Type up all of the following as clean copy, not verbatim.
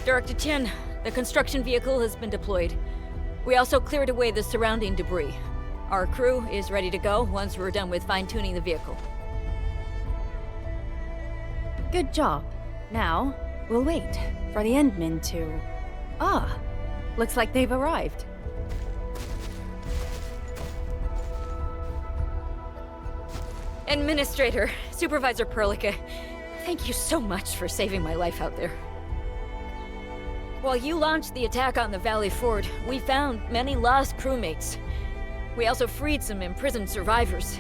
Director Chen, the construction vehicle has been deployed. We also cleared away the surrounding debris. Our crew is ready to go once we're done with fine-tuning the vehicle. Good job. Now, we'll wait for the Endmin to... Ah, looks like they've arrived. Administrator, Supervisor Perlica, thank you so much for saving my life out there. While you launched the attack on the Valley Ford, we found many lost crewmates. We also freed some imprisoned survivors.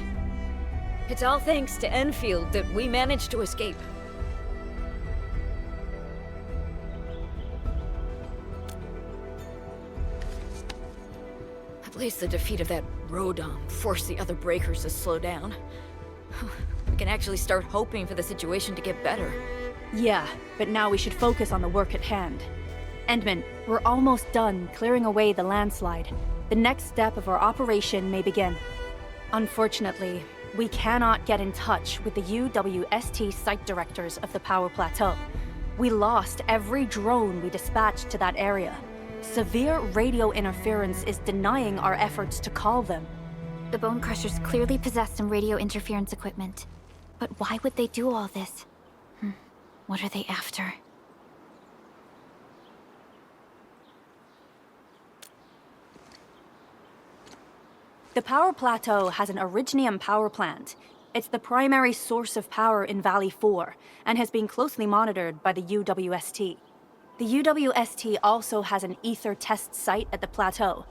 It's all thanks to Endfield that we managed to escape. At least the defeat of that Rodom forced the other breakers to slow down. We can actually start hoping for the situation to get better. Yeah, but now we should focus on the work at hand. Endmin, we're almost done clearing away the landslide. The next step of our operation may begin. Unfortunately, we cannot get in touch with the UWST site directors of the Power Plateau. We lost every drone we dispatched to that area. Severe radio interference is denying our efforts to call them. The Bone Crushers clearly possess some radio interference equipment. But why would they do all this? What are they after? The Power Plateau has an Originium power plant. It's the primary source of power in Valley 4, and has been closely monitored by the UWST. The UWST also has an ether test site at the plateau.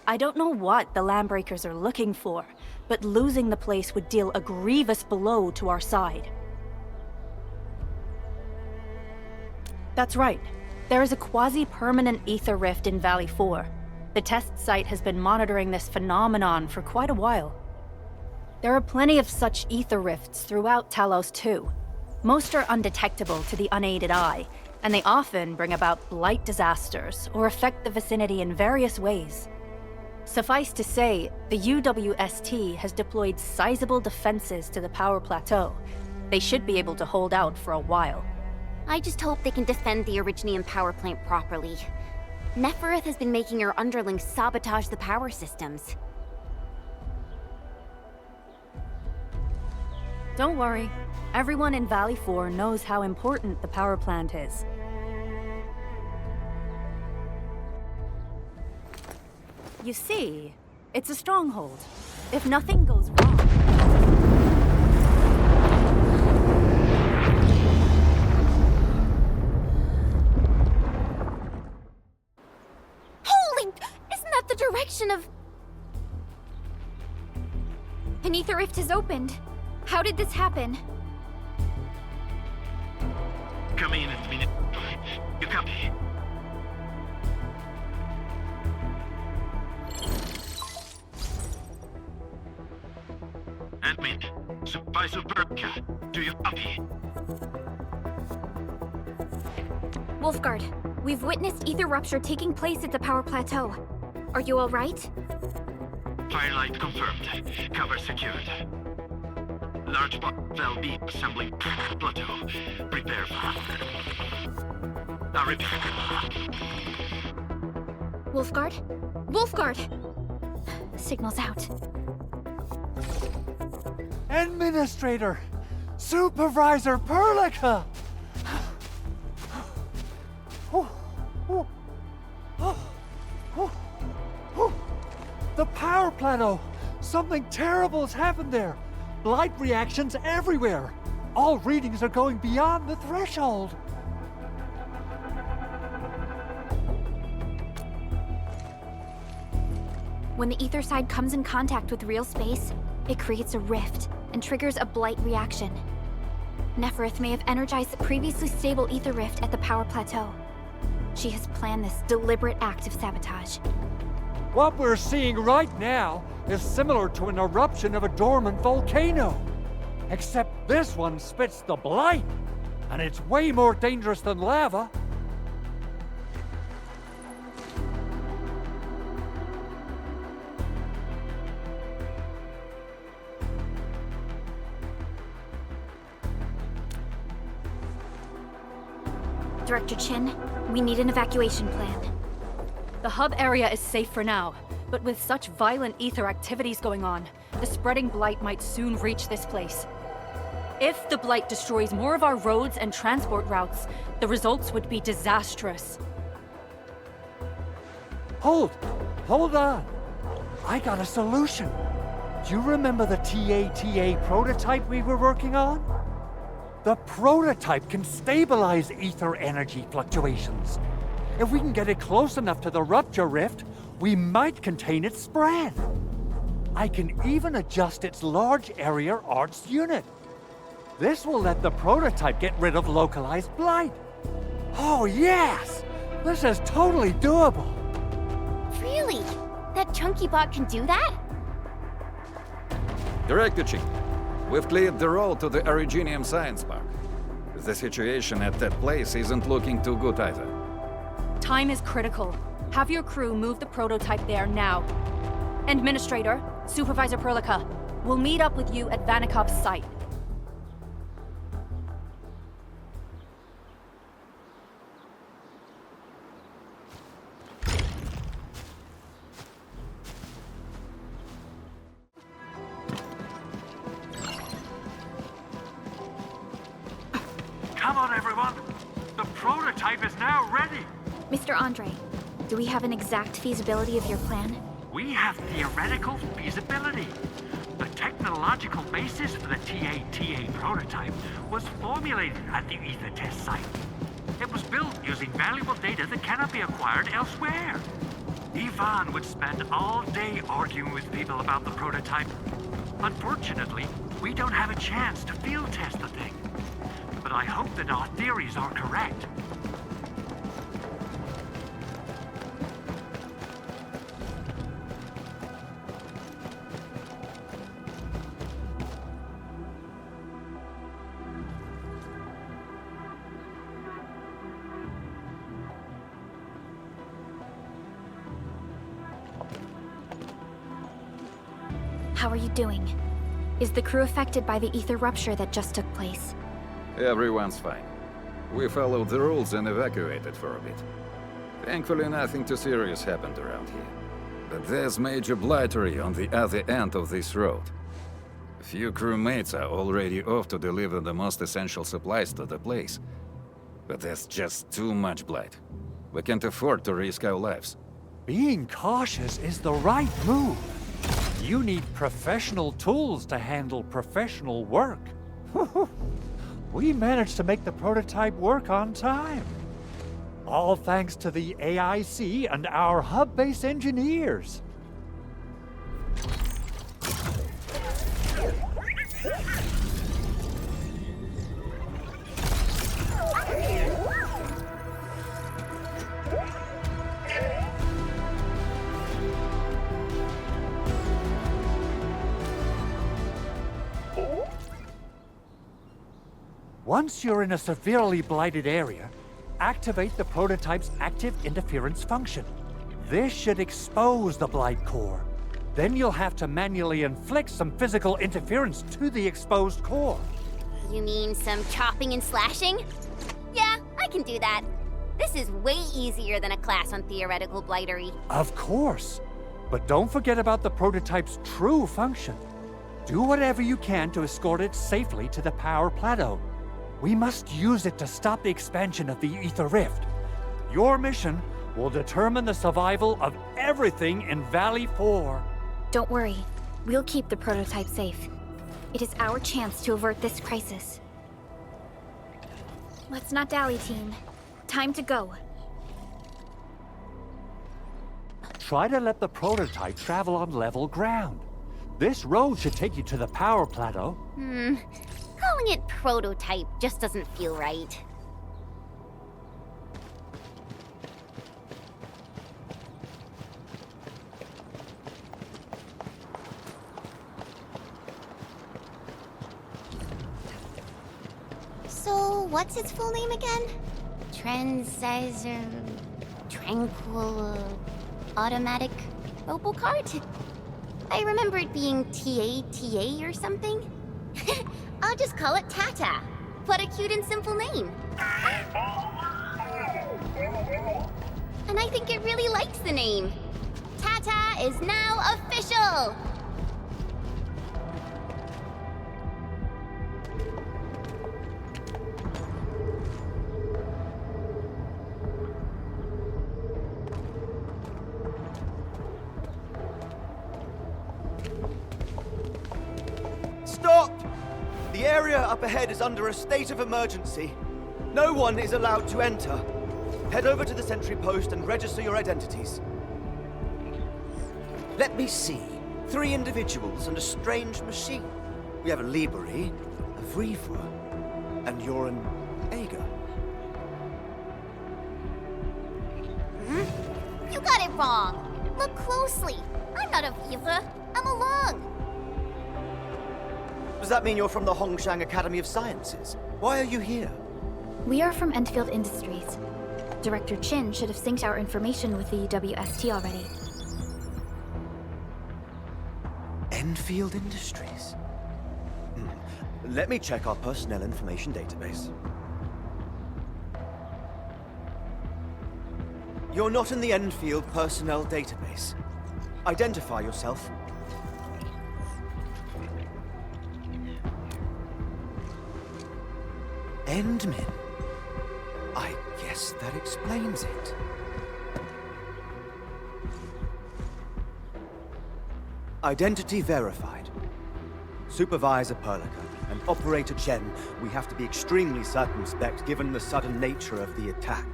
I don't know what the Landbreakers are looking for, but losing the place would deal a grievous blow to our side. That's right. There is a quasi-permanent ether rift in Valley 4. The test site has been monitoring this phenomenon for quite a while. There are plenty of such ether rifts throughout Talos too. Most are undetectable to the unaided eye, and they often bring about blight disasters or affect the vicinity in various ways. Suffice to say, the UWST has deployed sizable defenses to the Power Plateau. They should be able to hold out for a while. I just hope they can defend the Originium power plant properly. Nefereth has been making her underlings sabotage the power systems. Don't worry. Everyone in Valley 4 knows how important the power plant is. You see, it's a stronghold. If nothing goes wrong... Holy! Isn't that the direction of... An ether rift has opened. How did this happen? Come in, ENDMINISTRATOR. You copy? Admin, Supervisor Perlica, do you copy? Wolfguard, we've witnessed ether rupture taking place at the Power Plateau. Are you all right? Firelight confirmed. Cover secured. Large valve B assembling plateau. Prepare for... I repeat. Wolfguard? Wolfguard! Signal's out. Administrator! Supervisor Perlica! The power plateau! Something terrible has happened there! Blight reactions everywhere! All readings are going beyond the threshold! When the ether side comes in contact with real space, it creates a rift and triggers a blight reaction. Nefereth may have energized the previously stable ether rift at the Power Plateau. She has planned this deliberate act of sabotage. What we're seeing right now is similar to an eruption of a dormant volcano. Except this one spits the blight, and it's way more dangerous than lava. Director Chin, We need an evacuation plan. The hub area is safe for now, but with such violent ether activities going on, the spreading blight might soon reach this place. If the blight destroys more of our roads and transport routes, the results would be disastrous. Hold on. I got a solution. Do you remember the TATA prototype we were working on? The prototype can stabilize ether energy fluctuations. If we can get it close enough to the rupture rift, we might contain its spread. I can even adjust its large area arts unit. This will let the prototype get rid of localized blight. Oh yes! This is totally doable. Really? That chunky bot can do that? Director Chief, we've cleared the road to the Originium Science Park. The situation at that place isn't looking too good either. Time is critical. Have your crew move the prototype there now. Administrator, Supervisor Perlica, we'll meet up with you at Vanikov's site. Come on, everyone. The prototype is now ready. Mr. Andre, do we have an exact feasibility of your plan? We have theoretical feasibility. The technological basis for the TATA prototype was formulated at the Ether test site. It was built using valuable data that cannot be acquired elsewhere. Ivan would spend all day arguing with people about the prototype. Unfortunately, we don't have a chance to field test the thing. But I hope that our theories are correct. How are you doing? Is the crew affected by the ether rupture that just took place? Everyone's fine. We followed the rules and evacuated for a bit. Thankfully, nothing too serious happened around here. But there's major blightery on the other end of this road. A few crewmates are already off to deliver the most essential supplies to the place. But there's just too much blight. We can't afford to risk our lives. Being cautious is the right move. You need professional tools to handle professional work. We managed to make the prototype work on time. All thanks to the AIC and our hub-based engineers. Once you're in a severely blighted area, activate the prototype's active interference function. This should expose the blight core. Then you'll have to manually inflict some physical interference to the exposed core. You mean some chopping and slashing? Yeah, I can do that. This is way easier than a class on theoretical blightery. Of course. But don't forget about the prototype's true function. Do whatever you can to escort it safely to the power plateau. We must use it to stop the expansion of the Ether Rift. Your mission will determine the survival of everything in Valley 4. Don't worry. We'll keep the prototype safe. It is our chance to avert this crisis. Let's not dally, team. Time to go. Try to let the prototype travel on level ground. This road should take you to the power plateau. Calling it prototype just doesn't feel right. So, what's its full name again? Tranquil Automatic Robocart? I remember it being TATA or something. I'll just call it Tata. What a cute and simple name. And I think it really likes the name. Tata is now official! Stop! The area up ahead is under a state of emergency. No one is allowed to enter. Head over to the sentry post and register your identities. Let me see. 3 individuals and a strange machine. We have a Liberi, a Vriva, and you're an Ager. You got it wrong. Look closely. I'm not a Vriva. I'm a Lung. Does that mean you're from the Hongshang Academy of Sciences? Why are you here? We are from Endfield Industries. Director Chin should have synced our information with the WST already. Endfield Industries? Let me check our personnel information database. You're not in the Endfield personnel database. Identify yourself. Endmin. I guess that explains it. Identity verified. Supervisor Perlica and Operator Chen, we have to be extremely circumspect given the sudden nature of the attack.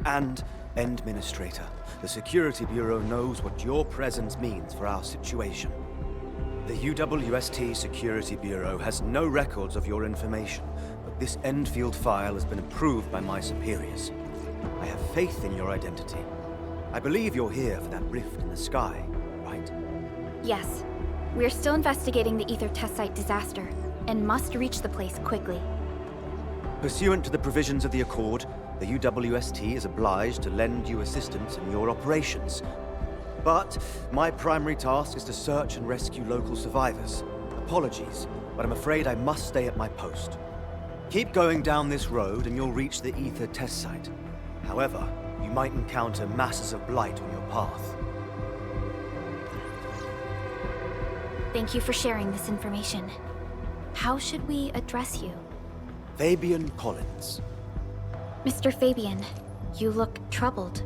And Endministrator, the Security Bureau knows what your presence means for our situation. The UWST Security Bureau has no records of your information, but this Endfield file has been approved by my superiors. I have faith in your identity. I believe you're here for that rift in the sky, right? Yes. We're still investigating the Ether test site disaster, and must reach the place quickly. Pursuant to the provisions of the Accord, the UWST is obliged to lend you assistance in your operations. But my primary task is to search and rescue local survivors. Apologies, but I'm afraid I must stay at my post. Keep going down this road and you'll reach the Ether test site. However, you might encounter masses of blight on your path. Thank you for sharing this information. How should we address you? Fabian Collins. Mr. Fabian, you look troubled.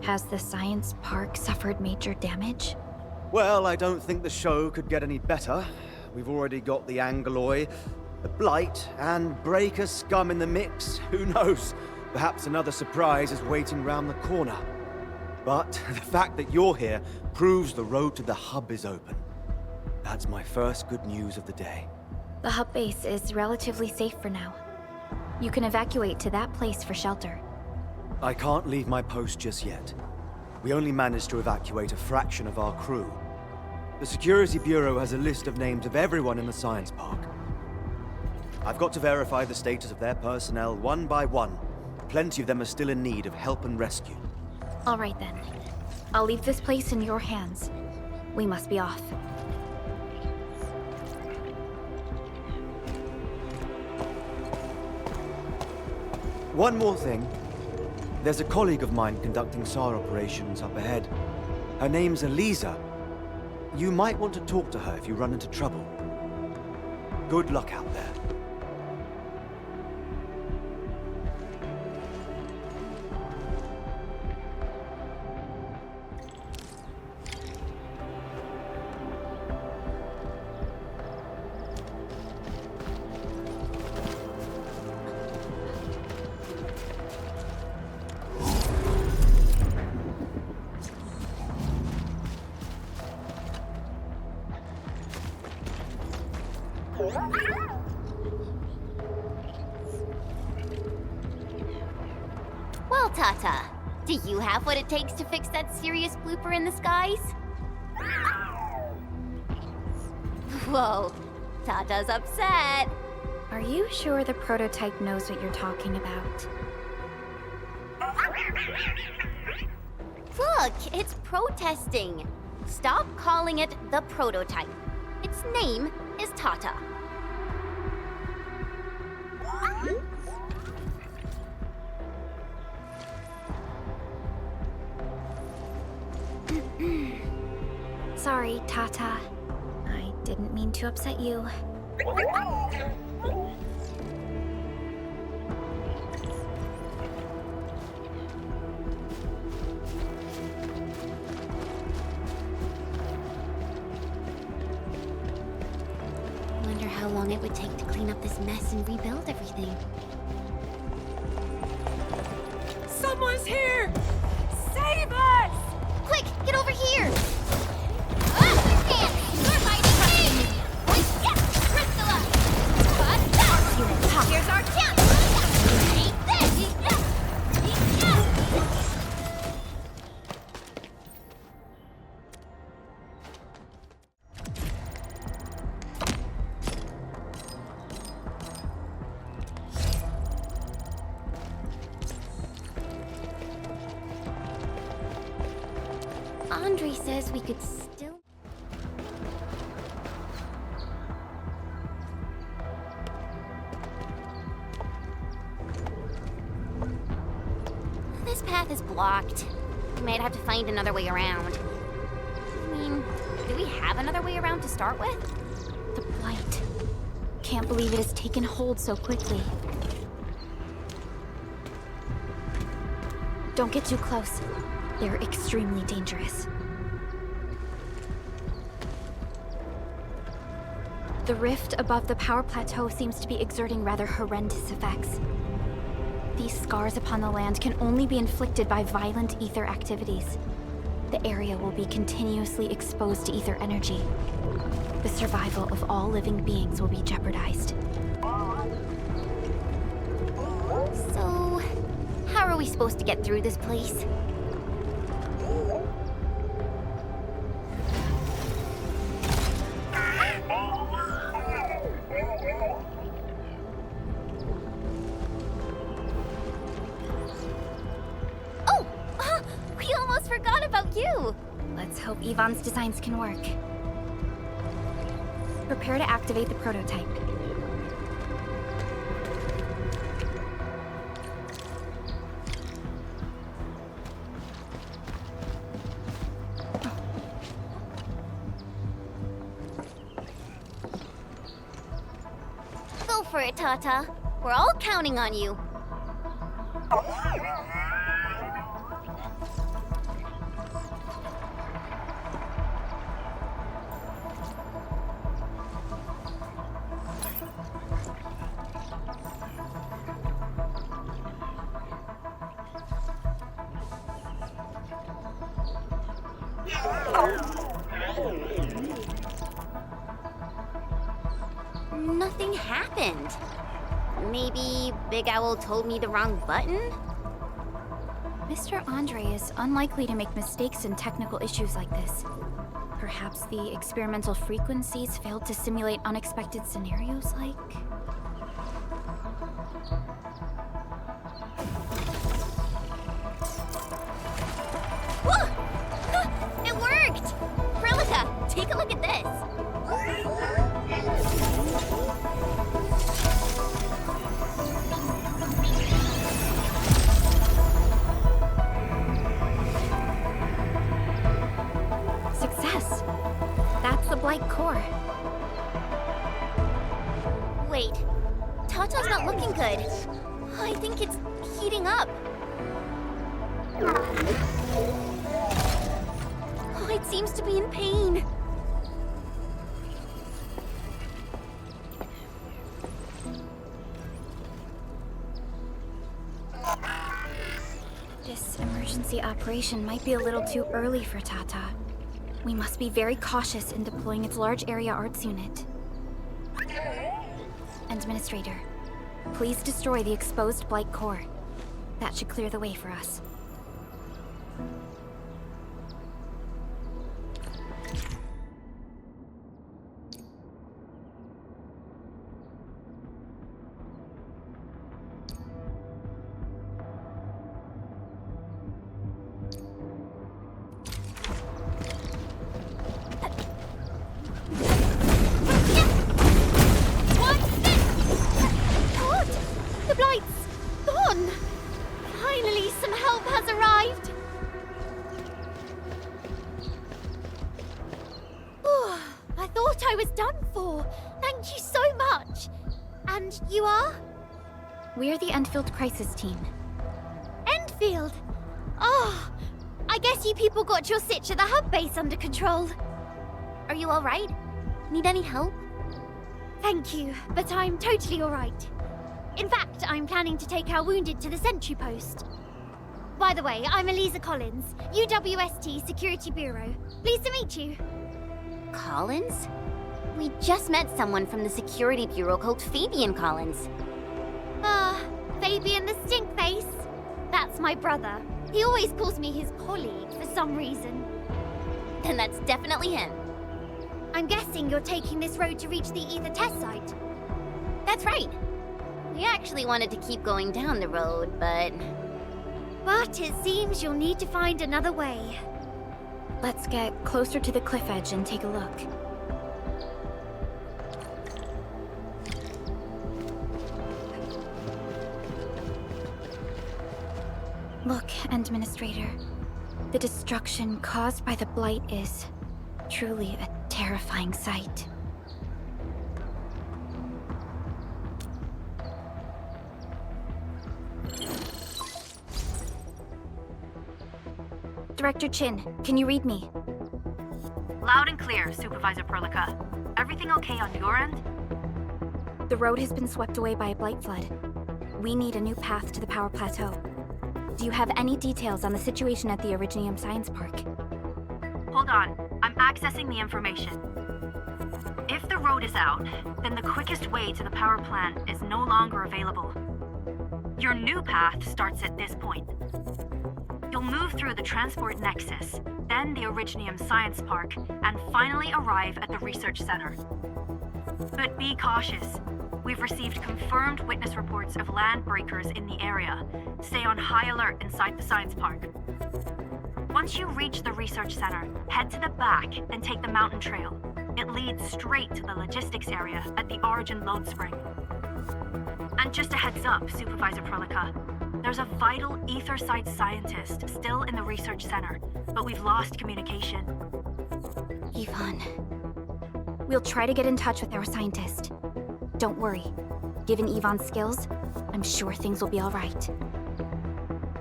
Has the science park suffered major damage? Well, I don't think the show could get any better. We've already got the Angeloi, the Blight, and Breaker scum in the mix. Who knows? Perhaps another surprise is waiting round the corner. But the fact that you're here proves the road to the hub is open. That's my first good news of the day. The hub base is relatively safe for now. You can evacuate to that place for shelter. I can't leave my post just yet. We only managed to evacuate a fraction of our crew. The Security Bureau has a list of names of everyone in the science park. I've got to verify the status of their personnel one by one. Plenty of them are still in need of help and rescue. All right then. I'll leave this place in your hands. We must be off. One more thing. There's a colleague of mine conducting SAR operations up ahead. Her name's Eliza. You might want to talk to her if you run into trouble. Good luck out there. Well, Tata, do you have what it takes to fix that serious blooper in the skies? Whoa, Tata's upset. Are you sure the prototype knows what you're talking about? Look, it's protesting. Stop calling it the prototype. Its name is Tata. sorry, Tata. I didn't mean to upset you. Wonder how long it would take to clean up this mess and rebuild everything. Someone's here! Save us! Quick, get over here! You're fighting me! Priscilla! Here's our chance! Take this! Andre says we could still... This path is blocked. We might have to find another way around. I mean, do we have another way around to start with? The blight. Can't believe it has taken hold so quickly. Don't get too close. They're extremely dangerous. The rift above the power plateau seems to be exerting rather horrendous effects. These scars upon the land can only be inflicted by violent ether activities. The area will be continuously exposed to ether energy. The survival of all living beings will be jeopardized. So, how are we supposed to get through this place? We almost forgot about you! Let's hope Yvonne's designs can work. Prepare to activate the prototype. Go for it, Tata. We're all counting on you. Nothing happened. Maybe Big Owl told me the wrong button? Mr. Andre is unlikely to make mistakes in technical issues like this. Perhaps the experimental frequencies failed to simulate unexpected scenarios like... Whoa! It worked! Prilica, take a look at this. Success! That's the Blight core. Wait, Tata's not looking good. I think it's heating up. Oh, it seems to be in pain. This emergency operation might be a little too early for Tata. We must be very cautious in deploying its large area arts unit. Endminisstrator, please destroy the exposed Blight core. That should clear the way for us. The Blight's gone! Finally, some help I was done for. Thank you so much. And you are? We're the Endfield Crisis Team. Endfield? Oh, I guess you people got your sitch at the hub base under control. Are you alright? Need any help? Thank you, but I'm totally alright. In fact, I'm planning to take our wounded to the sentry post. By the way, I'm Eliza Collins, UWST Security Bureau. Pleased to meet you. Collins? We just met someone from the Security Bureau called Fabian Collins. Ah, Fabian the Stinkface. That's my brother. He always calls me his colleague for some reason. Then that's definitely him. I'm guessing you're taking this road to reach the Ether test site. That's right. We actually wanted to keep going down the road, but it seems you'll need to find another way. Let's get closer to the cliff edge and take a look. Look, Endministrator. The destruction caused by the Blight is truly a terrifying sight. Director Chin, can you read me? Loud and clear, Supervisor Perlica. Everything okay on your end? The road has been swept away by a blight flood. We need a new path to the power plateau. Do you have any details on the situation at the Originium Science Park? Hold on, I'm accessing the information. If the road is out, then the quickest way to the power plant is no longer available. Your new path starts at this point. You'll move through the Transport Nexus, then the Originium Science Park, and finally arrive at the Research Center. But be cautious. We've received confirmed witness reports of land breakers in the area. Stay on high alert inside the Science Park. Once you reach the Research Center, head to the back and take the mountain trail. It leads straight to the logistics area at the Origin Lodespring. And just a heads up, Supervisor Perlica. There's a vital ether site scientist still in the Research Center, but we've lost communication. Yvonne. We'll try to get in touch with our scientist. Don't worry. Given Yvonne's skills, I'm sure things will be all right.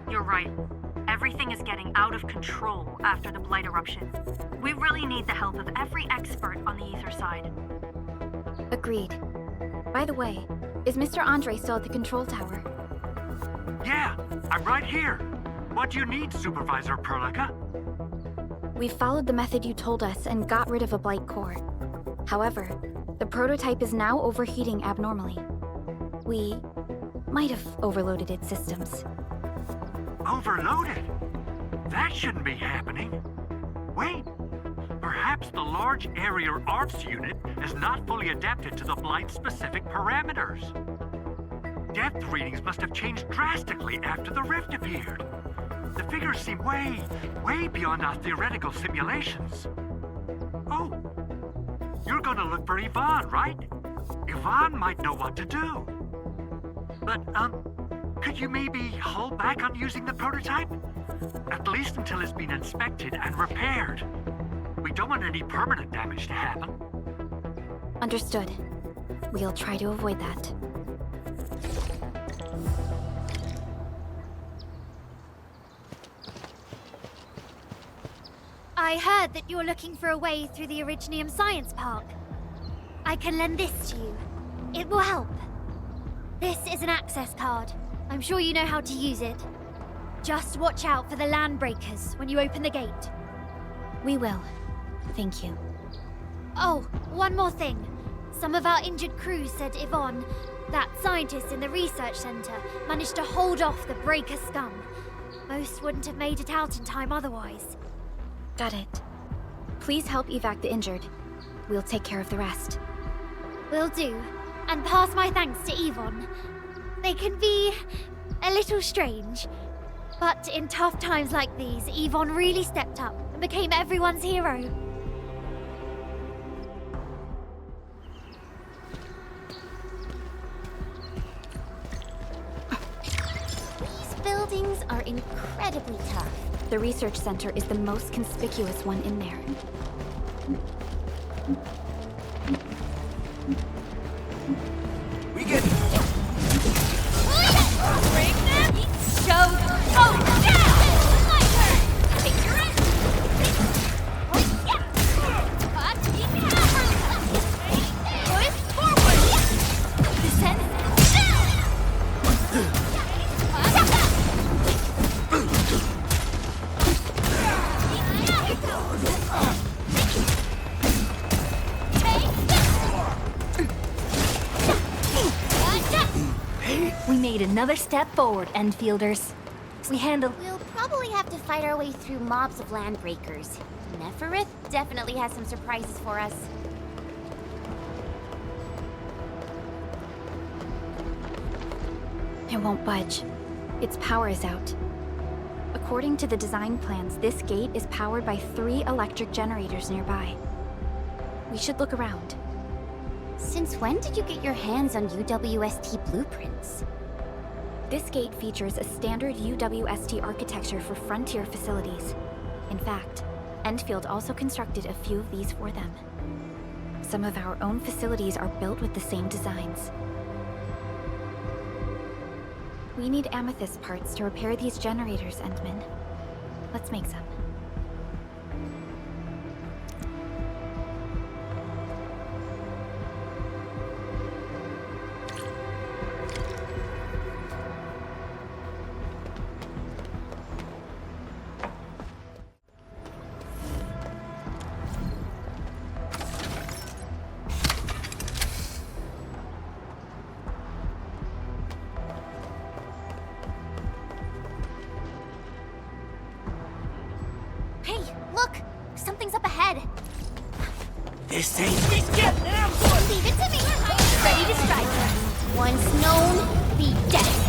You're right. Everything is getting out of control after the Blight eruption. We really need the help of every expert on the ether side. Agreed. By the way, is Mr. Andre still at the control tower? Yeah, I'm right here. What do you need, Supervisor Perlica? We followed the method you told us and got rid of a Blight core. However, the prototype is now overheating abnormally. We might have overloaded its systems. Overloaded? That shouldn't be happening. Wait, perhaps the large area ARFS unit is not fully adapted to the Blight-specific parameters. Depth readings must have changed drastically after the rift appeared. The figures seem way beyond our theoretical simulations. Oh, you're gonna look for Yvonne, right? Yvonne might know what to do. But, could you maybe hold back on using the prototype? At least until it's been inspected and repaired. We don't want any permanent damage to happen. Understood. We'll try to avoid that. I heard that you're looking for a way through the Originium Science Park. I can lend this to you. It will help. This is an access card. I'm sure you know how to use it. Just watch out for the land breakers when you open the gate. We will. Thank you. Oh, one more thing. Some of our injured crew said Yvonne, that scientist in the research center, managed to hold off the breaker scum. Most wouldn't have made it out in time otherwise. Got it. Please help evac the injured. We'll take care of the rest. Will do. And pass my thanks to Yvonne. They can be a little strange. But in tough times like these, Yvonne really stepped up and became everyone's hero. These buildings are incredibly tough. The research center is the most conspicuous one in there. We made another step forward, Endfielders. We handled... We'll probably have to fight our way through mobs of landbreakers. Neferith definitely has some surprises for us. It won't budge. Its power is out. According to the design plans, this gate is powered by 3 electric generators nearby. We should look around. Since when did you get your hands on UWST blueprints? This gate features a standard UWST architecture for frontier facilities. In fact, Endfield also constructed a few of these for them. Some of our own facilities are built with the same designs. We need amethyst parts to repair these generators, Endmin. Let's make some. Hey, look! Something's up ahead. This ain't it yet now! Leave it to me! Ready to strike. Once known, be destined.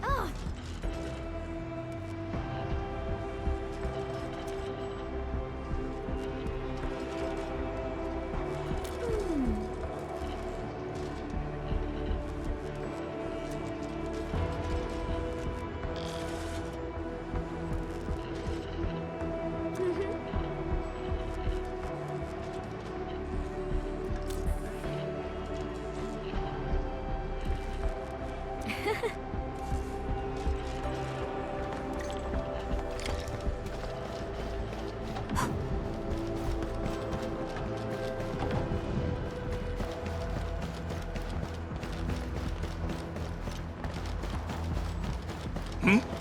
Oh.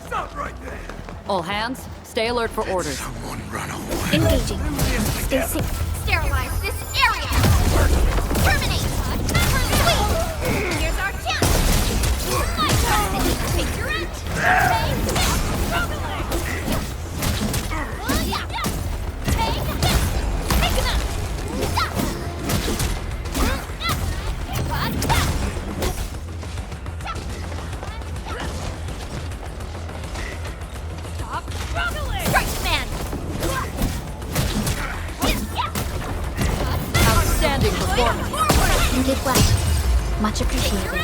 Stop right there! All hands, stay alert for orders. Someone run away. Engaging. Stay safe. Sterilize this area! Terminate! Sweet! Here's our chance! My turn to take your end! Take this! Take this! Take him out! Stop! Stop struggling! Strike man! Outstanding performance. You did well. Much appreciated.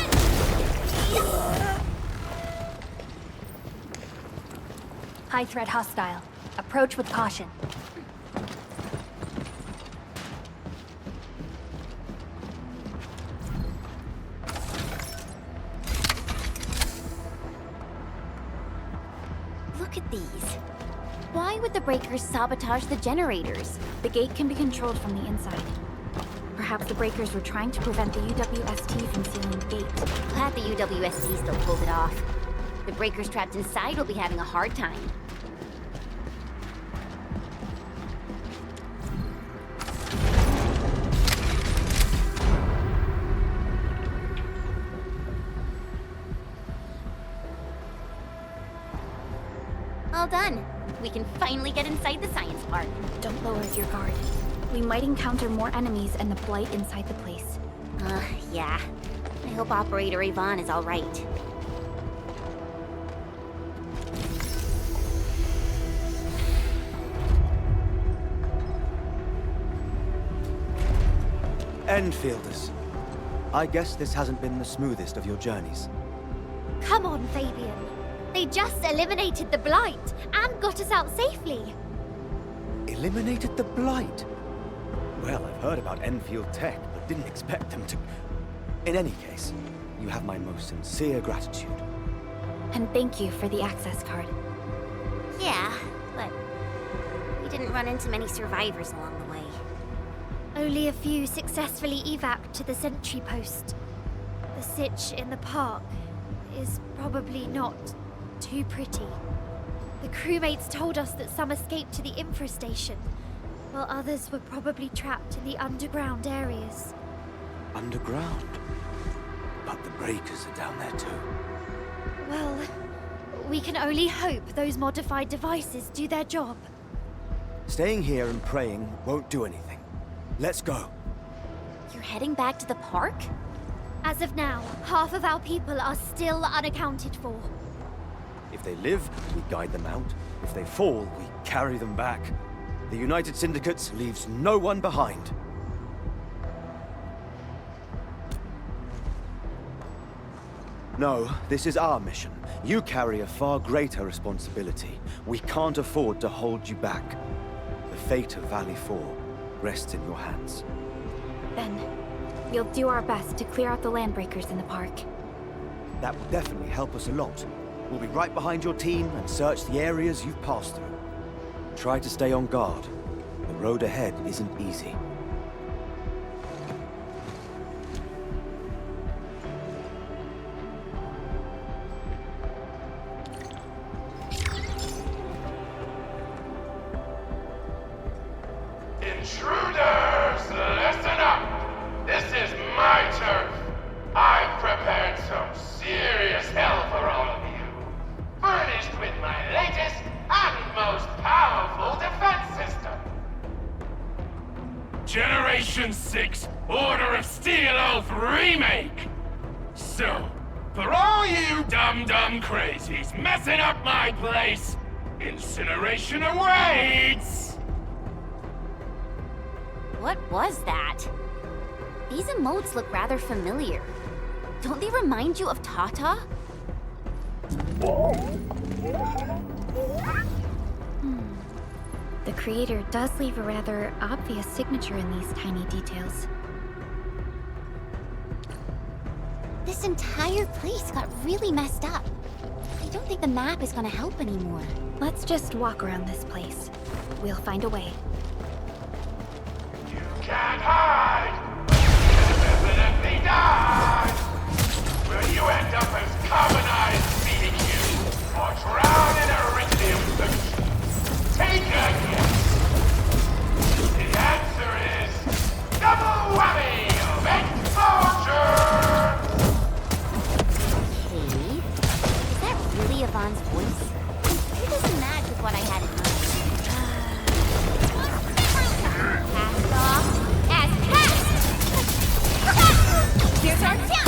High threat hostile. Approach with caution. Look at these. Why would the breakers sabotage the generators? The gate can be controlled from the inside. Perhaps the breakers were trying to prevent the UWST from sealing the gate. Glad the UWST still pulled it off. The breakers trapped inside will be having a hard time. All done. We can finally get inside the science park. Don't lower your guard. We might encounter more enemies and the blight inside the place. Yeah. I hope Operator Yvonne is all right. Endfielders. I guess this hasn't been the smoothest of your journeys. Come on, Fabian. They just eliminated the blight and got us out safely. Eliminated the blight? Well, I've heard about Enfield tech, but didn't expect them to... In any case, you have my most sincere gratitude. And thank you for the access card. Yeah, but we didn't run into many survivors along the way. Only a few successfully evac'd to the sentry post. The sitch in the park is probably not too pretty. The crewmates told us that some escaped to the infrastation, while others were probably trapped in the underground areas. Underground? But the breakers are down there too. Well, we can only hope those modified devices do their job. Staying here and praying won't do anything. Let's go. You're heading back to the park? As of now, half of our people are still unaccounted for. If they live, we guide them out. If they fall, we carry them back. The United Syndicate leaves no one behind. No, this is our mission. You carry a far greater responsibility. We can't afford to hold you back. The fate of Valley 4 rests in your hands. Then, we'll do our best to clear out the landbreakers in the park. That will definitely help us a lot. We'll be right behind your team and search the areas you've passed through. Try to stay on guard. The road ahead isn't easy. Intruders, listen up! This is my turf! I've prepared some serious hell for all of you. Furnished with my latest and most powerful defense system. Generation 6 Order of Steel Oath Remake! So, for all you dumb crazies messing up my place, incineration awaits! What was that? These emotes look rather familiar. Don't they remind you of Tata? The creator does leave a rather obvious signature in these tiny details. This entire place got really messed up. I don't think the map is gonna help anymore. Let's just walk around this place. We'll find a way. Can't hide! Definitely die! Will you end up as carbonized feeding you, or drown in iridium pollution? Take a guess! The answer is double whammy of exposure! Okay. Is that really Yvonne's voice? It doesn't match with what I had in mind. Cast off as cast! Here's our chance!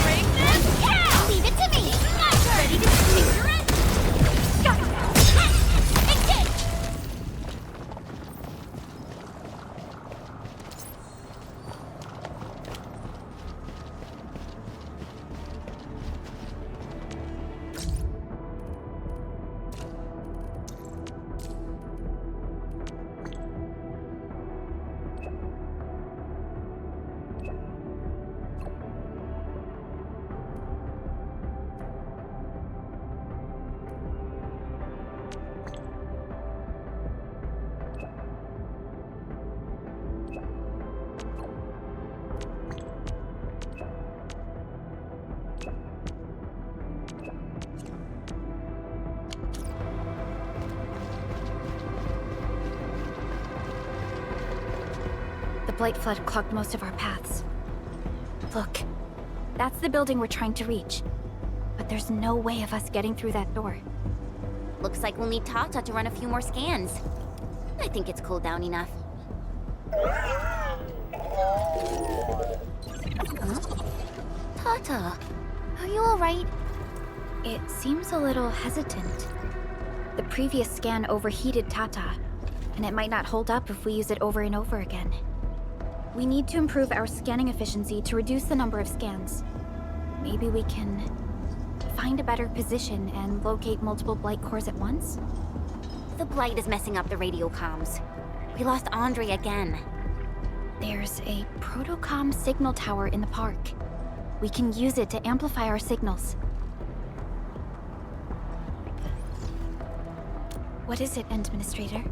Bring them down! Leave it to me! Ready to take your end! Engage! The Blight Flood clogged most of our paths. Look, that's the building we're trying to reach. But there's no way of us getting through that door. Looks like we'll need Tata to run a few more scans. I think it's cooled down enough. Huh? Tata, are you alright? It seems a little hesitant. The previous scan overheated Tata, and it might not hold up if we use it over and over again. We need to improve our scanning efficiency to reduce the number of scans. Maybe we can find a better position and locate multiple Blight cores at once? The Blight is messing up the radio comms. We lost Andre again. There's a protocom signal tower in the park. We can use it to amplify our signals. What is it, Endministrator?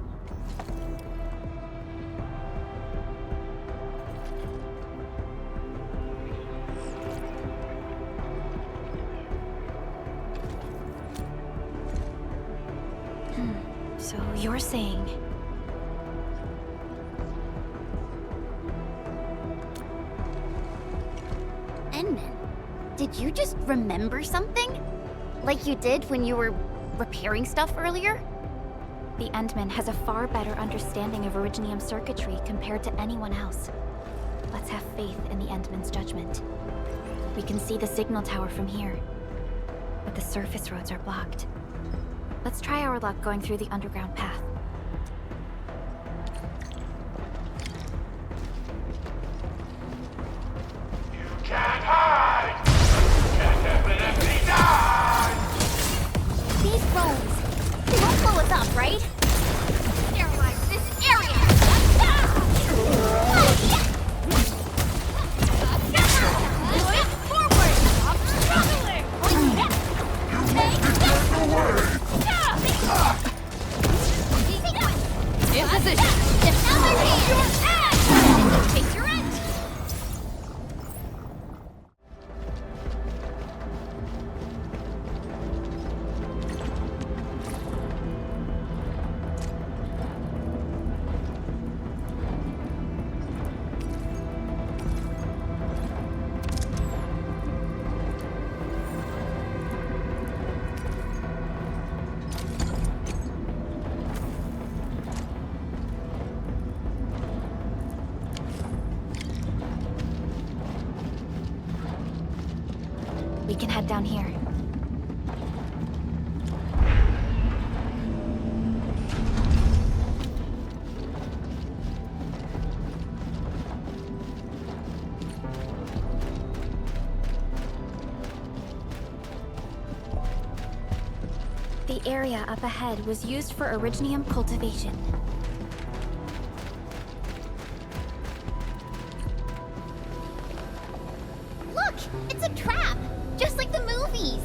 So you're saying... Endmin, did you just remember something? Like you did when you were repairing stuff earlier? The Endmin has a far better understanding of Originium circuitry compared to anyone else. Let's have faith in the Endmin's judgment. We can see the signal tower from here, but the surface roads are blocked. Let's try our luck going through the underground path. You can't hide! You can't definitely die! These bones, they won't blow us up, right? Sterilize this area! Forward! I'm struggling! In position. Another hand! Your ass! Take your end! We can head down here. The area up ahead was used for Originium cultivation. Look! It's a trap! Just like the movies!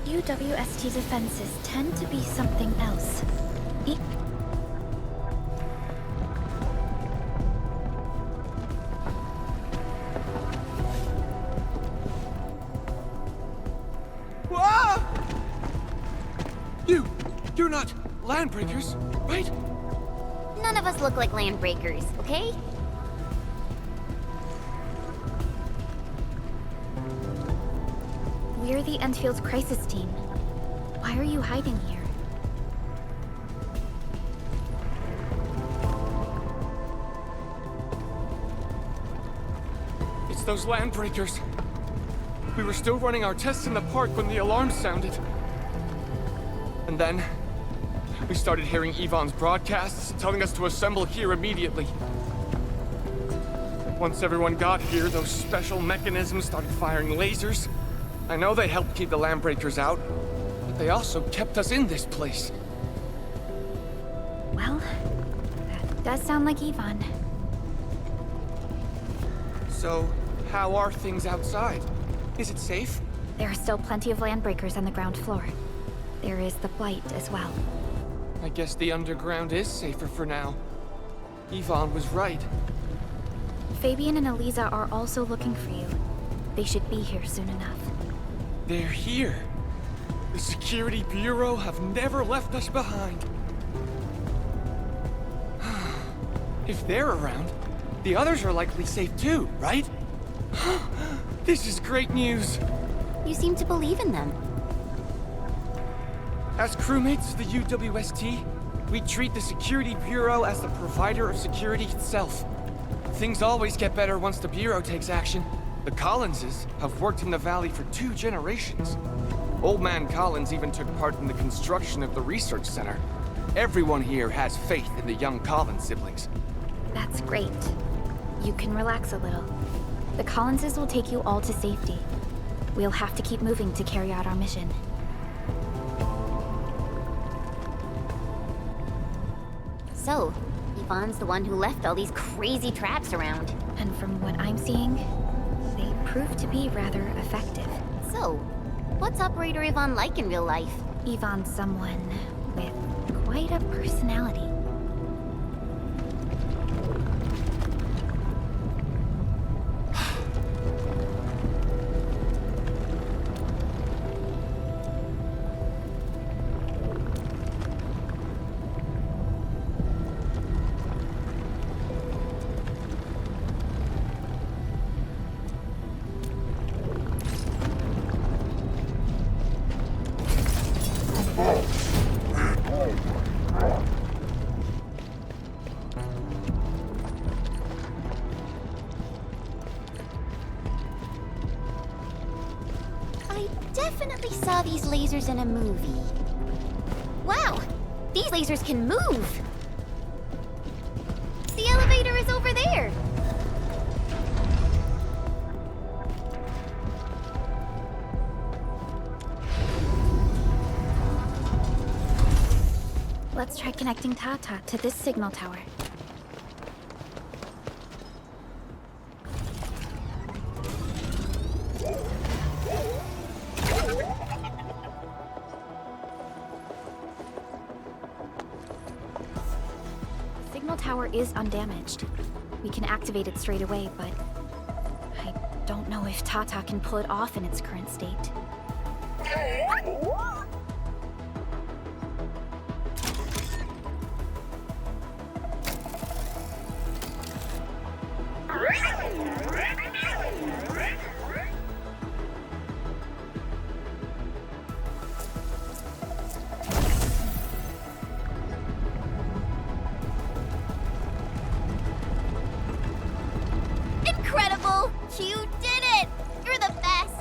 UWST defenses tend to be something else. You're not landbreakers, right? None of us look like landbreakers, okay? We're the Endfield's crisis team. Why are you hiding here? It's those landbreakers. We were still running our tests in the park when the alarm sounded. And then, we started hearing Yvonne's broadcasts telling us to assemble here immediately. Once everyone got here, those special mechanisms started firing lasers. I know they helped keep the landbreakers out, but they also kept us in this place. Well, that does sound like Yvonne. So, how are things outside? Is it safe? There are still plenty of landbreakers on the ground floor. There is the Blight as well. I guess the underground is safer for now. Yvonne was right. Fabian and Eliza are also looking for you. They should be here soon enough. They're here. The Security Bureau have never left us behind. If they're around, the others are likely safe too, right? This is great news. You seem to believe in them. As crewmates of the UWST, we treat the Security Bureau as the provider of security itself. Things always get better once the Bureau takes action. The Collinses have worked in the Valley for 2 generations. Old Man Collins even took part in the construction of the research center. Everyone here has faith in the young Collins siblings. That's great. You can relax a little. The Collinses will take you all to safety. We'll have to keep moving to carry out our mission. So, Yvonne's the one who left all these crazy traps around. And from what I'm seeing, they prove to be rather effective. So, what's Operator Yvonne like in real life? Yvonne's someone with quite a personality. I definitely saw these lasers in a movie. Wow, these lasers can move! The elevator is over there! Let's try connecting Tata to this signal tower. The signal tower is undamaged. We can activate it straight away, but I don't know if Tata can pull it off in its current state. Incredible! You did it! You're the best!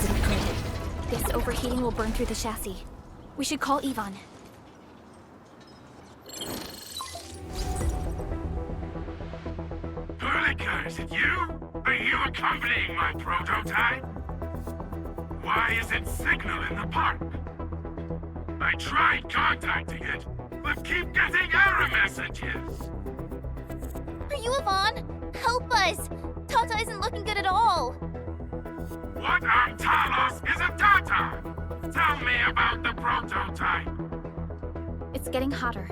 Isn't it good? This overheating will burn through the chassis. We should call Yvonne. Perlica, is it you? Are you accompanying my prototype? Why is it signaling the park? I tried contacting it, but keep getting error messages. Are you Yvonne? Help us! Tata isn't looking good at all! What on Talos is a Tata? Tell me about the prototype. It's getting hotter,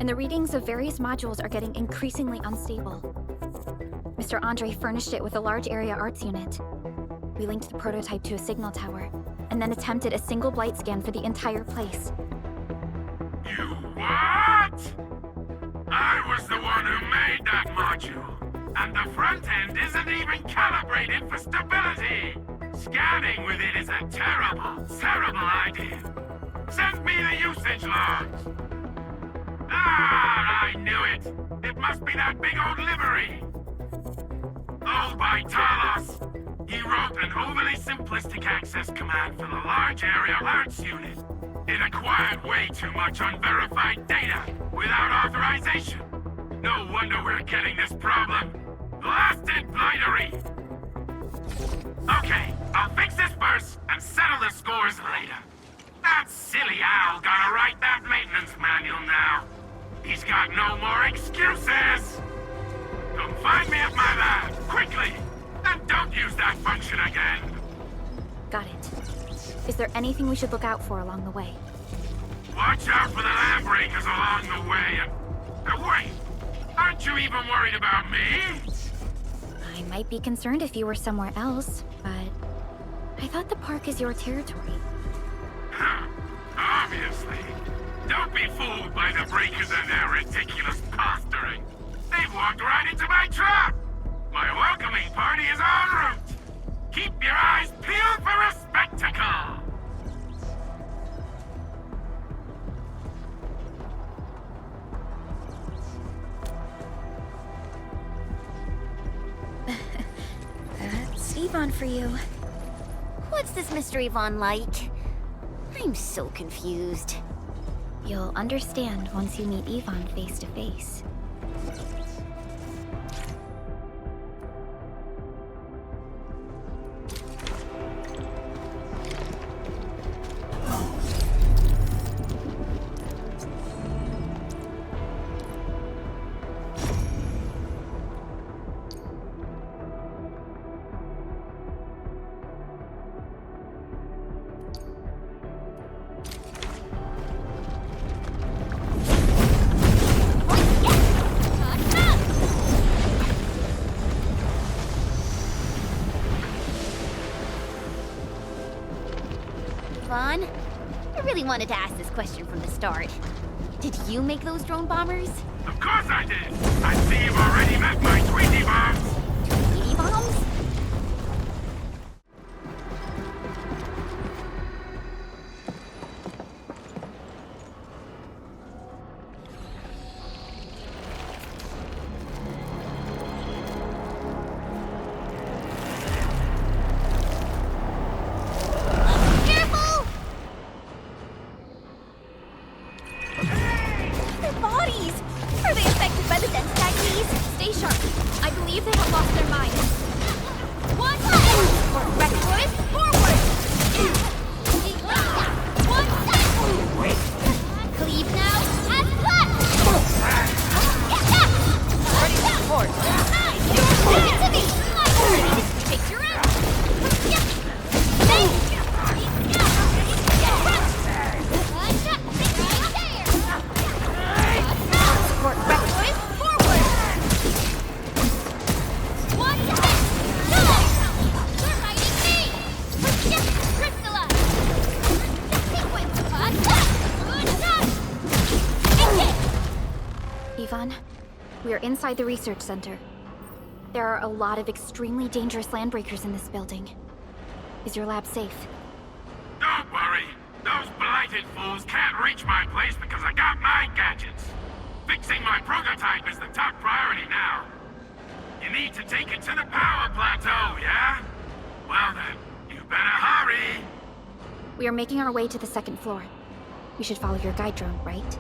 and the readings of various modules are getting increasingly unstable. Mr. Andre furnished it with a large area arts unit. We linked the prototype to a signal tower, and then attempted a single blight scan for the entire place. You what? I was the one who made that module, and the front end isn't even calibrated for stability. Scanning with it is a terrible, terrible idea. Send me the usage logs. Ah, I knew it. It must be that big old livery. Owned by Talos. He wrote an overly simplistic access command for the large area alerts unit. It acquired way too much unverified data without authorization. No wonder we're getting this problem. Blasted blightery! Okay, I'll fix this first and settle the scores later. That silly owl gotta write that maintenance manual now. He's got no more excuses! Come find me at my lab, quickly! And don't use that function again! Got it. Is there anything we should look out for along the way? Watch out for the land breakers along the way and... wait! Aren't you even worried about me? I might be concerned if you were somewhere else, but I thought the park is your territory. Huh. Obviously. Don't be fooled by the breakers and their ridiculous posturing. They've walked right into my trap! My welcoming party is en route! Keep your eyes peeled for a spectacle! That's Yvonne for you. What's this Mr. Yvonne like? I'm so confused. You'll understand once you meet Yvonne face to face. Yvonne, I really wanted to ask this question from the start. Did you make those drone bombers? Of course I did! I see you've already met my Tweety bombs! Tweety bombs? We are inside the research center. There are a lot of extremely dangerous landbreakers in this building. Is your lab safe? Don't worry. Those blighted fools can't reach my place because I got my gadgets. Fixing my prototype is the top priority now. You need to take it to the power plateau, yeah? Well then, you better hurry. We are making our way to the second floor. We should follow your guide drone, right?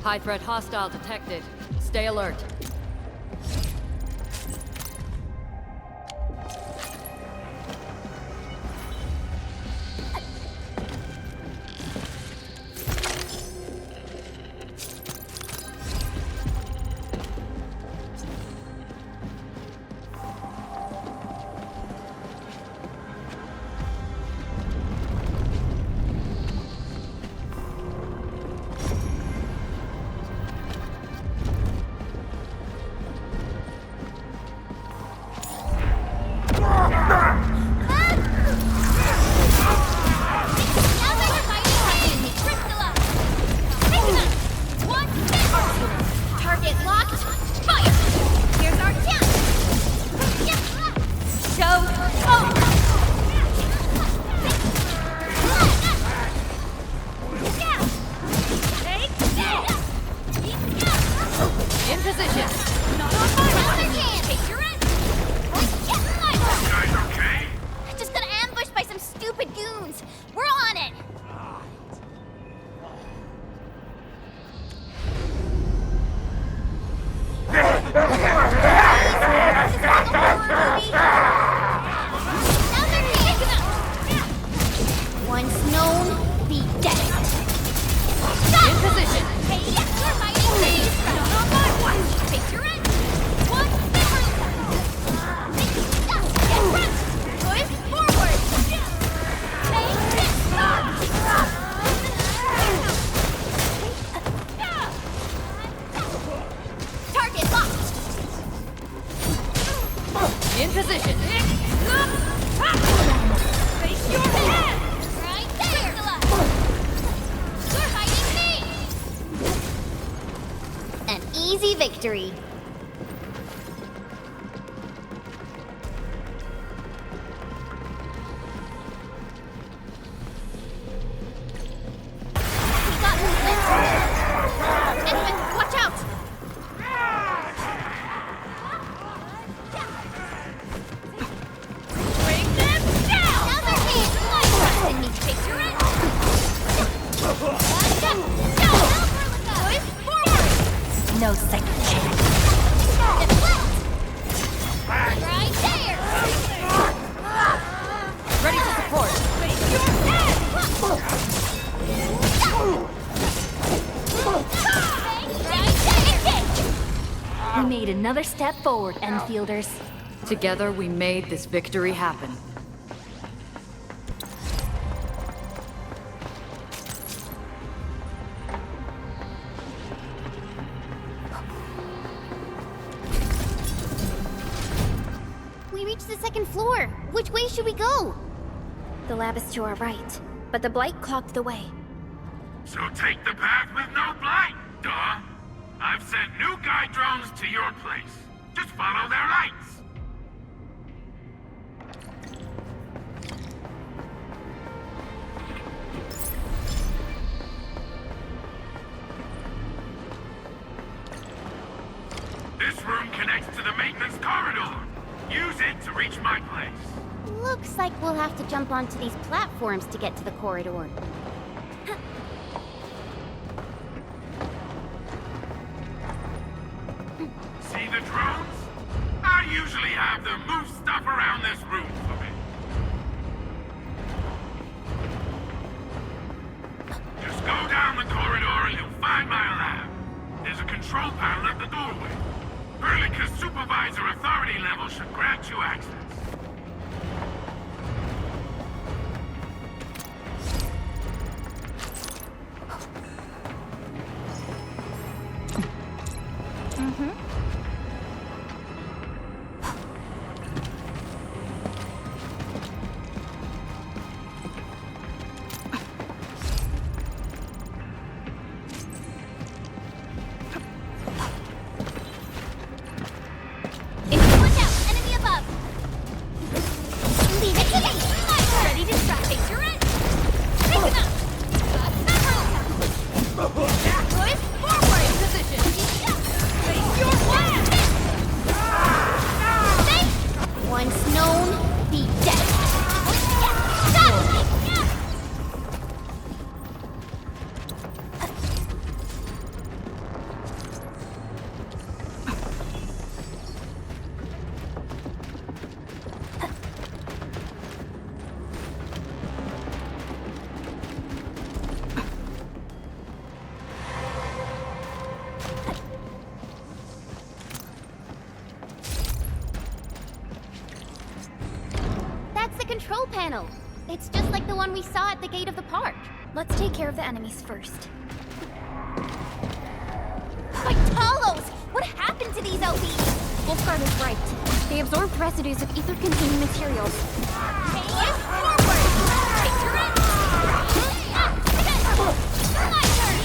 High threat hostile detected. Stay alert. easy victory. We got movement. Anyone, watch out! Bring them down! Other hand! My trust in me, picture it! No second chance. Right there! Ready to support. We made another step forward, Endfielders. Together, we made this victory happen. We reached the second floor. Which way should we go? The lab is to our right, but the blight clogged the way. So take the path with no blight, duh. I've sent new guide drones to your place. Just follow their lights. This room connects to the maintenance corridor. Use it to reach my place. Looks like we'll have to jump onto these platforms to get to the corridor. See the drones? I usually have them move stuff around this room for me. Just go down the corridor and you'll find my lab. There's a control panel at the doorway. Perlica's supervisor authority level should grant you access. Watch out! Enemy above! Leave it to me! Ready to strike. Picture it! Pick him up! Good! Forward! Position! Face your plan! Once known, be dead! Stop! That's the control panel. It's just like the one we saw at the gate of the park. Let's take care of the enemies first. My Talos! What happened to these LBs? Wolfguard is right. They absorbed residues of ether-containing materials. Forward! Picture it! My turn!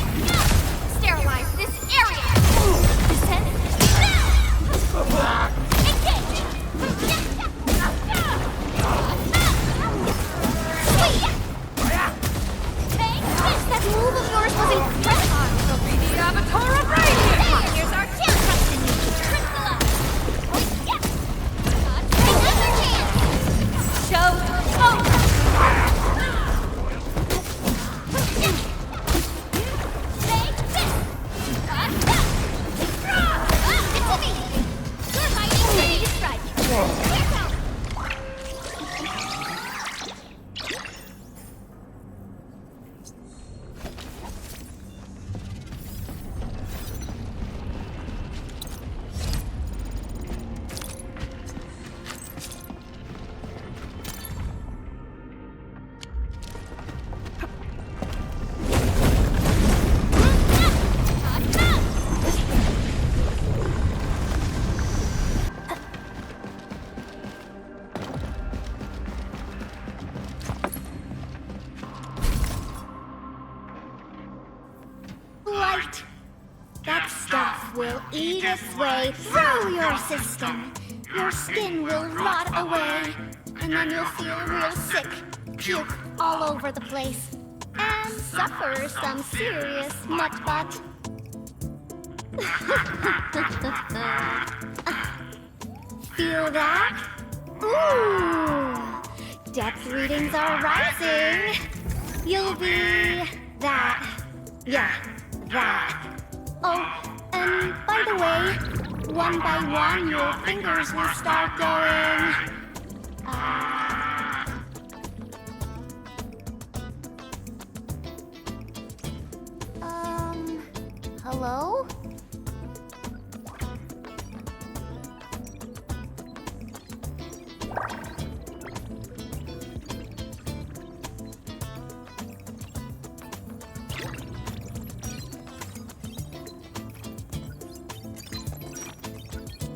Sterilize this area! Descend! Engage! That move of yours was incredible! The Avatar of Radiance! Here's our chance! Trust in me! Crystalline! Another chance! Show over! Take this! It's me! You're fighting ready to strike! Here's out! Light! That stuff. will eat its way through your system. Your skin will rot away, and then you'll feel real sick, puke all over the place, and suffer some serious mutt-butt. Feel that? Ooh! Depth readings are rising. You'll be that. Yeah, that. Oh, and by the way, one by one your fingers will start going. Hello?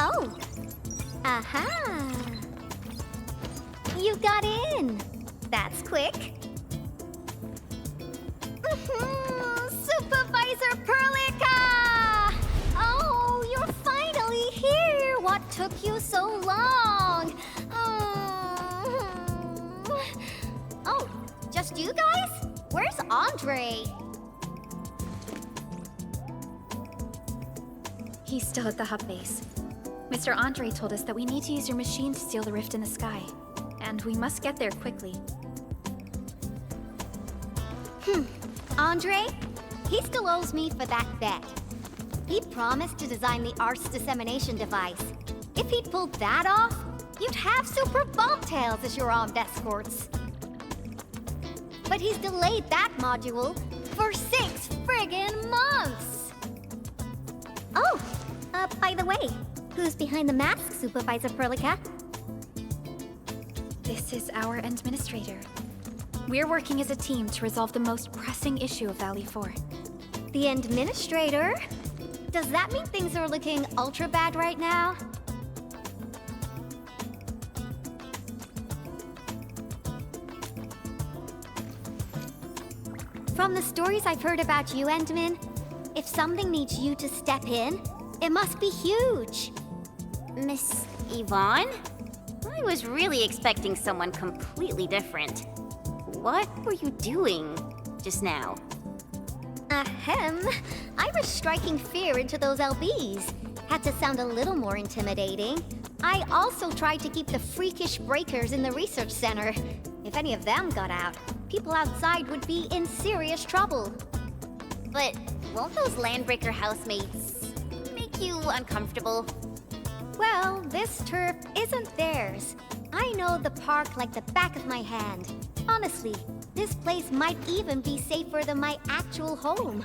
Oh. Aha. You got in. That's quick. Supervisor Perlica! Oh, you're finally here. What took you so long? Oh, just you guys? Where's Andre? He's still at the hub base. Mr. Andre told us that we need to use your machine to seal the rift in the sky. And we must get there quickly. Andre? He still owes me for that bet. He promised to design the Art's dissemination device. If he'd pulled that off, you'd have super bobtails as your armed escorts. But he's delayed that module for 6 friggin' months! Oh, by the way, who's behind the mask, Supervisor Perlica? This is our Endministrator. We're working as a team to resolve the most pressing issue of Valley 4. The Endministrator? Does that mean things are looking ultra bad right now? From the stories I've heard about you, Endmin, if something needs you to step in, it must be huge. Miss Yvonne? I was really expecting someone completely different. What were you doing just now? Ahem. I was striking fear into those LBs. Had to sound a little more intimidating. I also tried to keep the freakish breakers in the research center. If any of them got out, people outside would be in serious trouble. But won't those Landbreaker housemates make you uncomfortable? Well, this turf isn't theirs. I know the park like the back of my hand. Honestly, this place might even be safer than my actual home.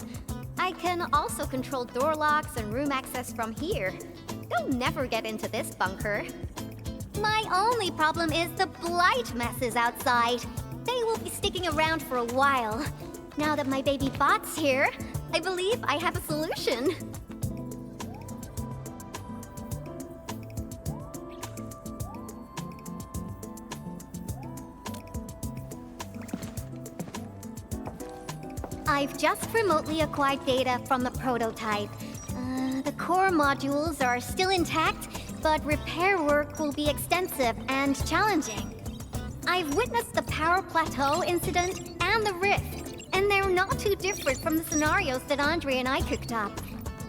I can also control door locks and room access from here. They'll never get into this bunker. My only problem is the blight messes outside. They will be sticking around for a while. Now that my baby bot's here, I believe I have a solution. I've just remotely acquired data from the prototype. The core modules are still intact, but repair work will be extensive and challenging. I've witnessed the power plateau incident and the rift, and they're not too different from the scenarios that Andre and I cooked up.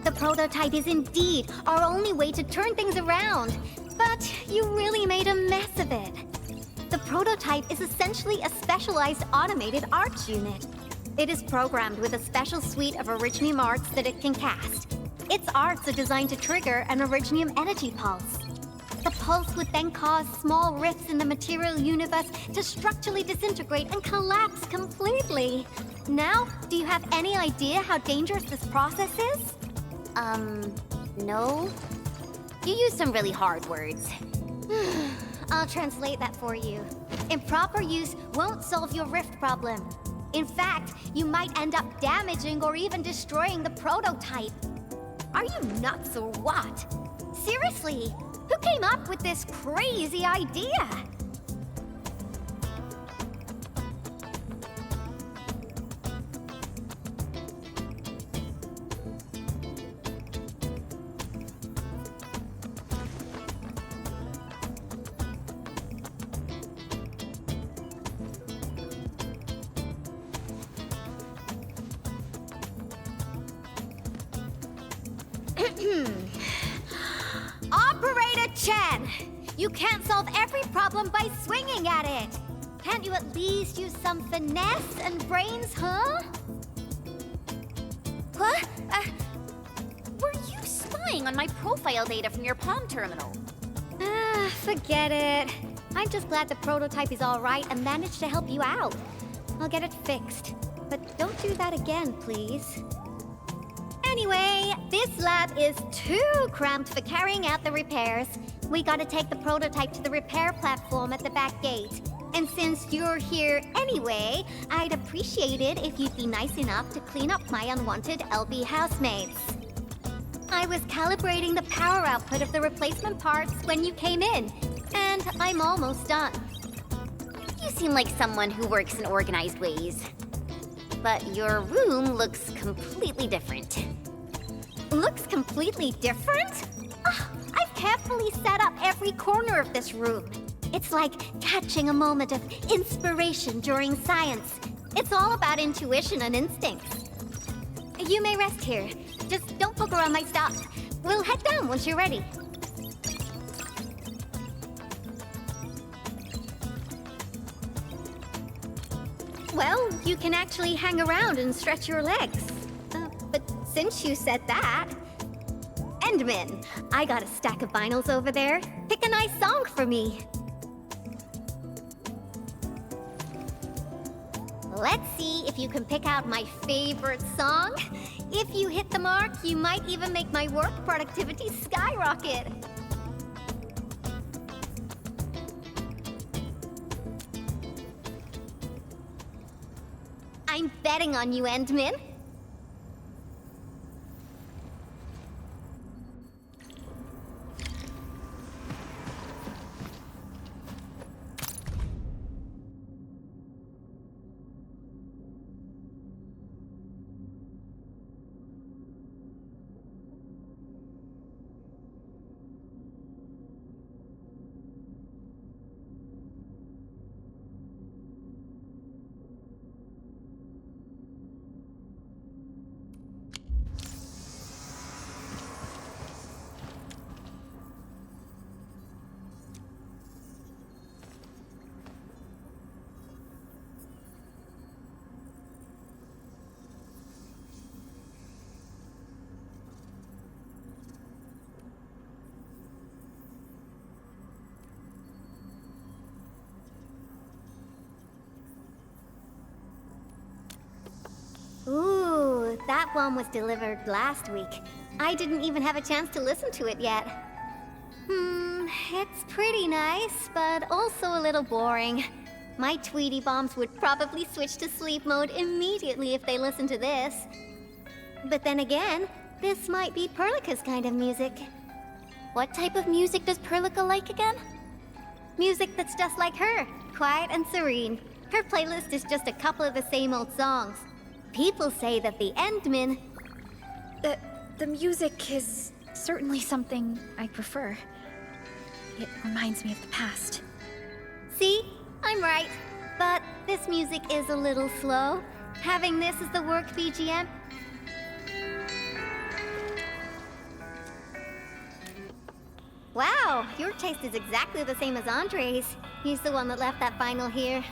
The prototype is indeed our only way to turn things around, but you really made a mess of it. The prototype is essentially a specialized automated arts unit. It is programmed with a special suite of Originium arts that it can cast. Its arts are designed to trigger an Originium energy pulse. The pulse would then cause small rifts in the material universe to structurally disintegrate and collapse completely. Now, do you have any idea how dangerous this process is? No. You used some really hard words. I'll translate that for you. Improper use won't solve your rift problem. In fact, you might end up damaging or even destroying the prototype. Are you nuts or what? Seriously, who came up with this crazy idea? Operator Chen! You can't solve every problem by swinging at it! Can't you at least use some finesse and brains, huh? What? Were you spying on my profile data from your palm terminal? Forget it. I'm just glad the prototype is all right and managed to help you out. I'll get it fixed. But don't do that again, please. Anyway, this lab is too cramped for carrying out the repairs. We gotta take the prototype to the repair platform at the back gate. And since you're here anyway, I'd appreciate it if you'd be nice enough to clean up my unwanted LB housemates. I was calibrating the power output of the replacement parts when you came in, and I'm almost done. You seem like someone who works in organized ways. But your room looks completely different. Looks completely different? I've carefully set up every corner of this room. It's like catching a moment of inspiration during science. It's all about intuition and instincts. You may rest here. Just don't poke around my stuff. We'll head down once you're ready. Well, you can actually hang around and stretch your legs. But since you said that... Endmin, I got a stack of vinyls over there. Pick a nice song for me. Let's see if you can pick out my favorite song. If you hit the mark, you might even make my work productivity skyrocket. I'm betting on you, Endmin. Ooh, that one was delivered last week. I didn't even have a chance to listen to it yet. It's pretty nice, but also a little boring. My Tweety Bombs would probably switch to sleep mode immediately if they listened to this. But then again, this might be Perlica's kind of music. What type of music does Perlica like again? Music that's just like her, quiet and serene. Her playlist is just a couple of the same old songs. People say that the Endmin... The music is certainly something I prefer. It reminds me of the past. See? I'm right. But this music is a little slow. Having this as the work BGM... Wow, your taste is exactly the same as Andre's. He's the one that left that vinyl here.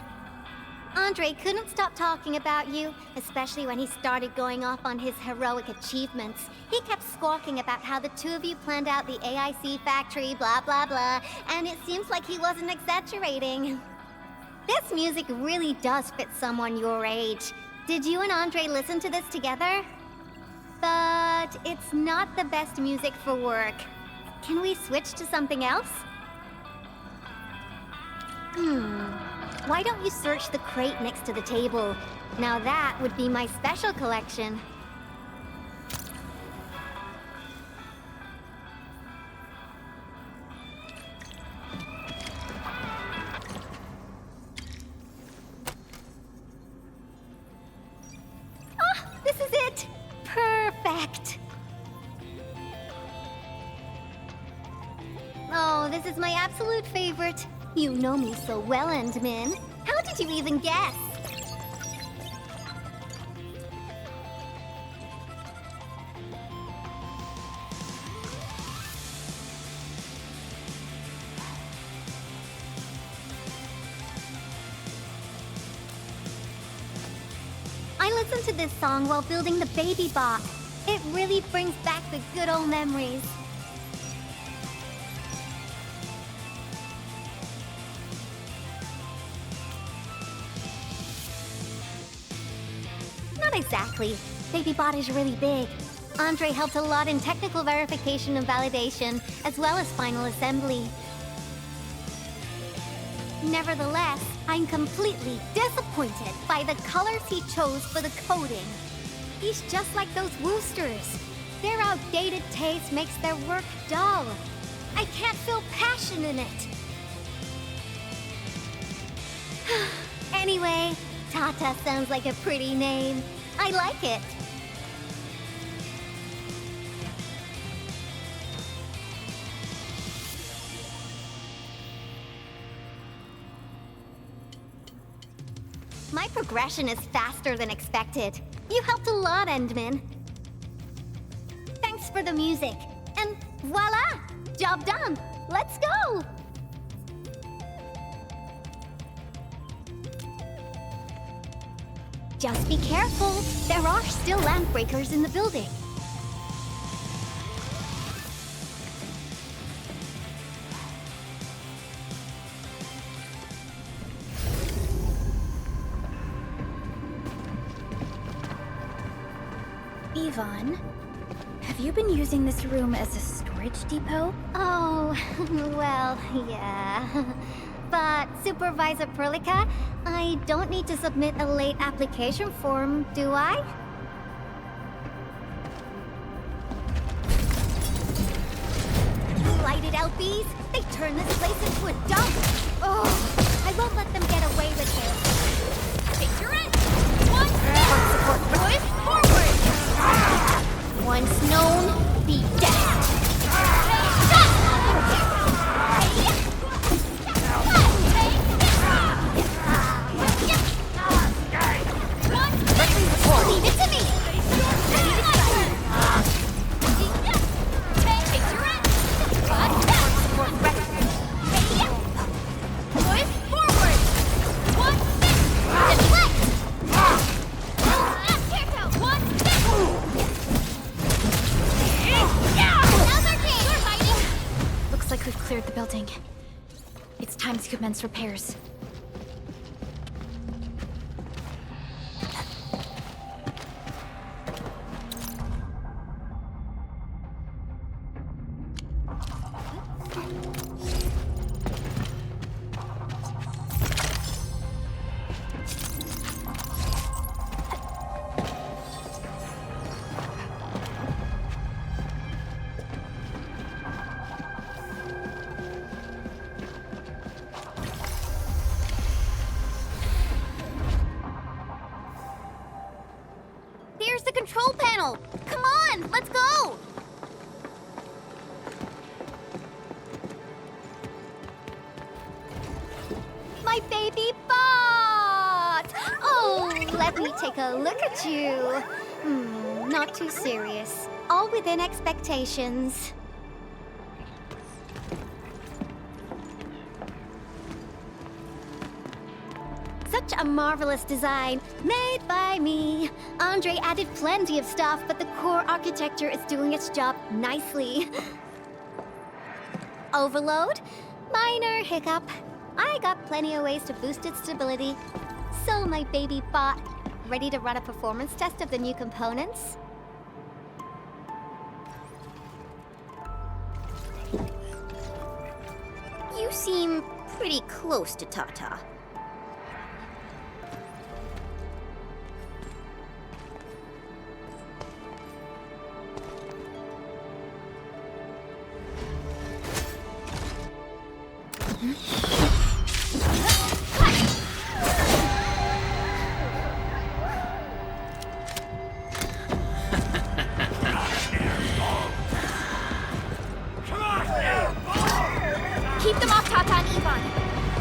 Andre couldn't stop talking about you, especially when he started going off on his heroic achievements. He kept squawking about how the two of you planned out the AIC factory, blah blah blah, and it seems like he wasn't exaggerating. This music really does fit someone your age. Did you and Andre listen to this together? But it's not the best music for work. Can we switch to something else? Why don't you search the crate next to the table? Now that would be my special collection. Ah, this is it! Perfect! Oh, this is my absolute favorite. You know me so well, Endmin. How did you even guess? listened to this song while building the baby bot. It really brings back the good old memories. Not exactly. Baby bot is really big. Andre helped a lot in technical verification and validation, as well as final assembly. Nevertheless, I'm completely disappointed by the colors he chose for the coding. He's just like those Woosters. Their outdated taste makes their work dull. I can't feel passion in it. Anyway, Tata sounds like a pretty name. I like it. My progression is faster than expected. You helped a lot, Endmin. Thanks for the music. And voila! Job done! Let's go! Just be careful. There are still lamp breakers in the building. Yvonne, have you been using this room as a storage depot? Oh, well, yeah. But, Supervisor Perlica, I don't need to submit a late application form, do I? Lighted out bees? They turn this place into a dump! Oh, I won't let them get away with it. Picture it! One step! Push forward! Once known, be dead! Leave it to me! Looks like we've cleared the building. It's time to commence repairs. There's the control panel! Come on, let's go! My baby bot! Oh, let me take a look at you. Not too serious. All within expectations. Such a marvelous design, made by me. Andre added plenty of stuff, but the core architecture is doing its job nicely. Overload? Minor hiccup. I got plenty of ways to boost its stability. So my baby bot, ready to run a performance test of the new components? You seem pretty close to Tata. Keep them off Tata and Yvonne.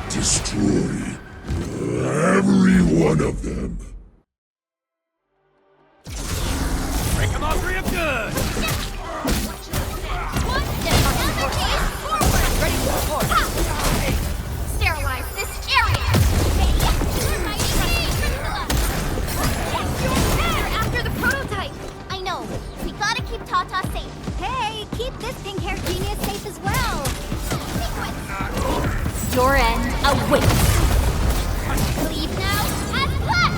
Destroy every one of them. Break them off real good! One step forward. Ready to report. Sterilize this area. You're fighting me. this pink-haired genius safe as well. Your end awaits. Leave now and left!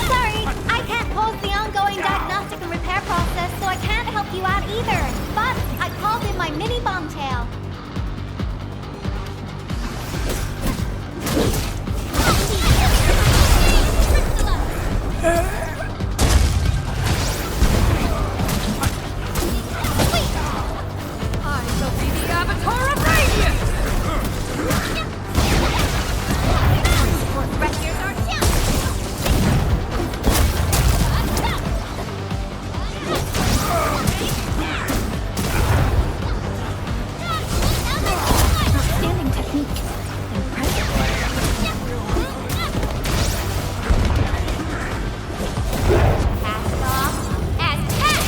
Sorry, I can't pause the ongoing diagnostic and repair process, so I can't help you out either. But I called in my mini bomb tail. I shall be the Avatar of Radiance! Rescuers are down. Standing technique. Impressive. Cast off and cast!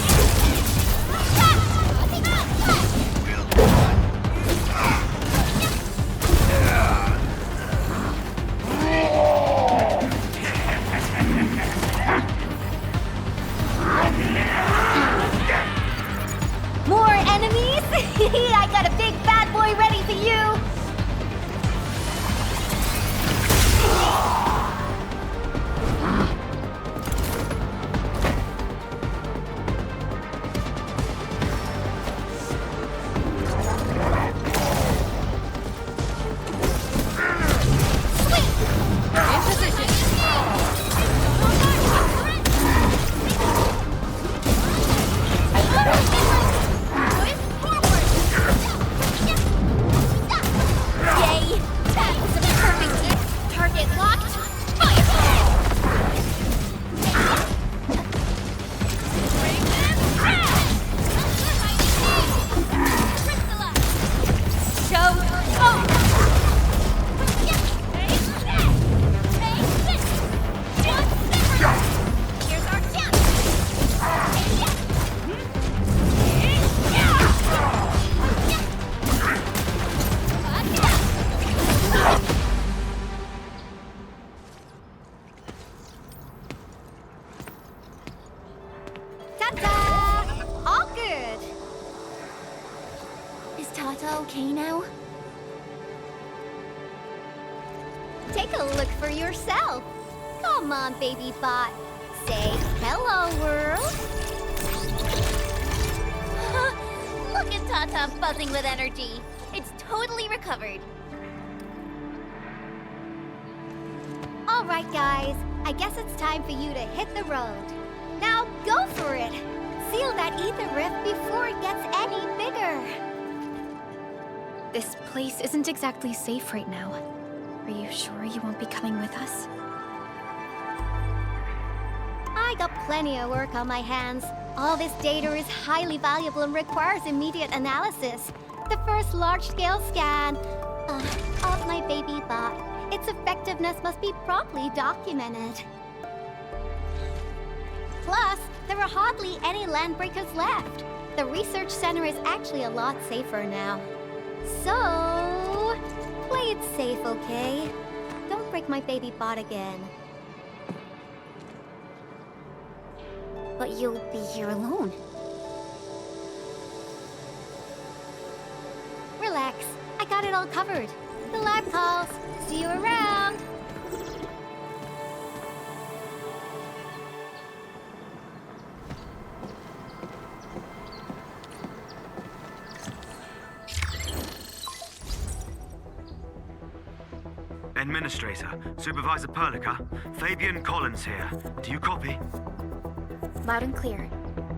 More enemies? I got a big bad boy ready for you! In position! Yay! That was a perfect hit! Target locked! Here's our Ta-da! All good! Is Tata okay now? Take a look for yourself. Come on, baby bot. Say hello, world. Look at Tata buzzing with energy. It's totally recovered. All right, guys. I guess it's time for you to hit the road. Now go for it. Seal that ether rift before it gets any bigger. This place isn't exactly safe right now. Are you sure you won't be coming with us? I got plenty of work on my hands. All this data is highly valuable and requires immediate analysis. The first large-scale scan of my baby bot. Its effectiveness must be promptly documented. Plus, there are hardly any landbreakers left. The research center is actually a lot safer now. So, play it safe, okay? Don't break my baby bot again. But you'll be here alone. Relax, I got it all covered. The lab calls. See you around. Administrator, Supervisor Perlica, Fabian Collins here. Do you copy? Loud and clear.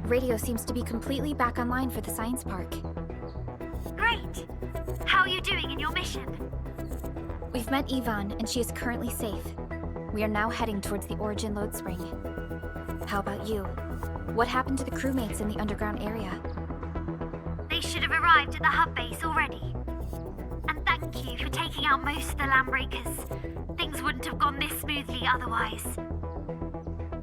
Radio seems to be completely back online for the science park. Great! How are you doing in your mission? We've met Yvonne, and she is currently safe. We are now heading towards the Origin Lodespring. How about you? What happened to the crewmates in the underground area? They should have arrived at the hub base already. And thank you for taking out most of the landbreakers. Things wouldn't have gone this smoothly otherwise.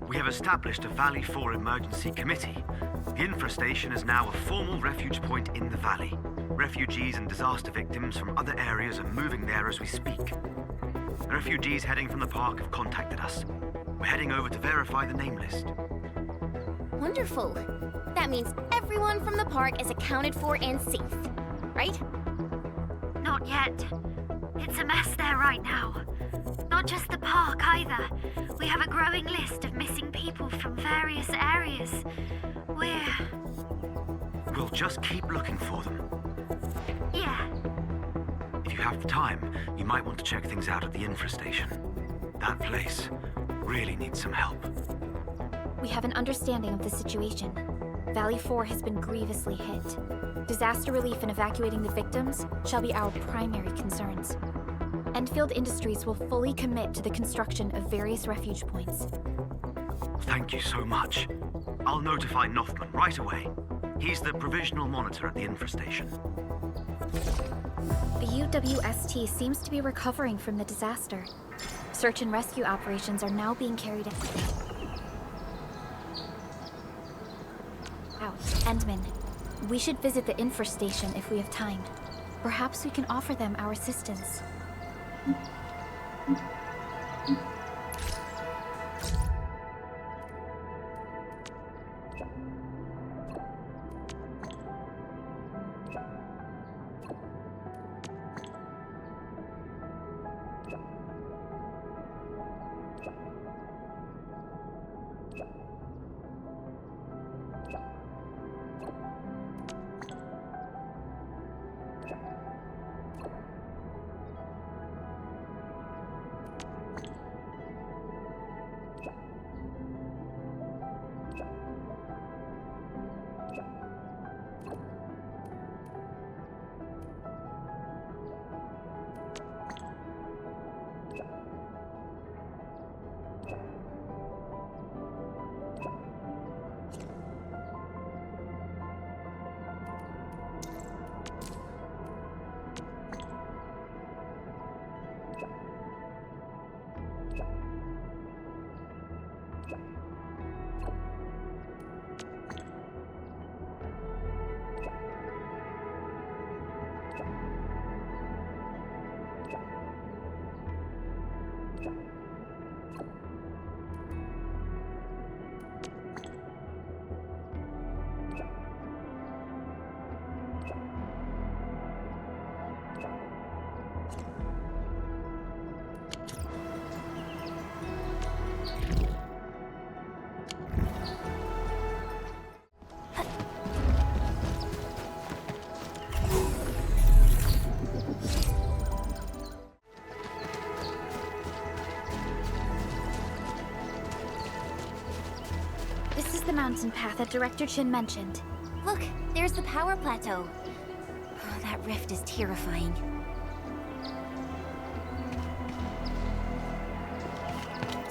We have established a Valley 4 emergency committee. The infrastation is now a formal refuge point in the valley. Refugees and disaster victims from other areas are moving there as we speak. The refugees heading from the park have contacted us. We're heading over to verify the name list. Wonderful. That means everyone from the park is accounted for and safe, right? Not yet. It's a mess there right now. Not just the park either. We have a growing list of missing people from various areas. We'll just keep looking for them. Yeah. If you have time, you might want to check things out at the infrastation. That place really needs some help. We have an understanding of the situation. Valley 4 has been grievously hit. Disaster relief and evacuating the victims shall be our primary concerns. Endfield Industries will fully commit to the construction of various refuge points. Thank you so much. I'll notify Nothman right away. He's the provisional monitor at the infrastation. The UWST seems to be recovering from the disaster. Search and rescue operations are now being carried out. Endman, we should visit the infrastation if we have time. Perhaps we can offer them our assistance. The mountain path that Director Chin mentioned. Look, there's the power plateau. Oh, that rift is terrifying.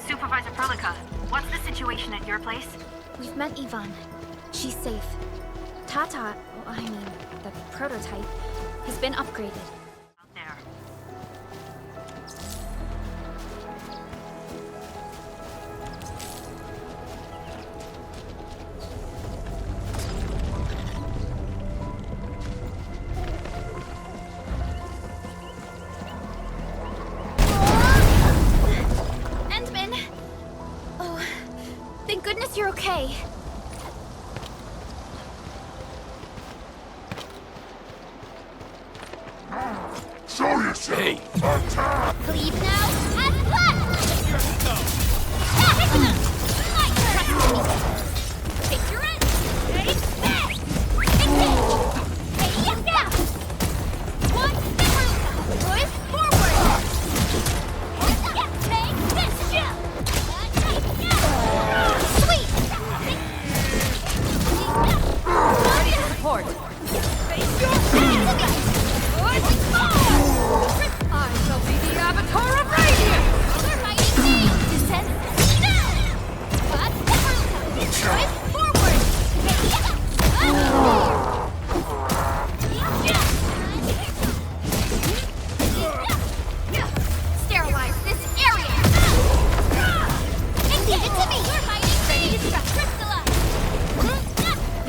Supervisor Perlica, what's the situation at your place? We've met Yvonne. She's safe. Tata, the prototype, has been upgraded. Out there. You're okay. Show yourself! Hey! Attack! Leave now and Picture it! Take this! Engage! Hey, down! One, push forward! Take this jump! Sweet! Ready to report. Face your head! I shall be the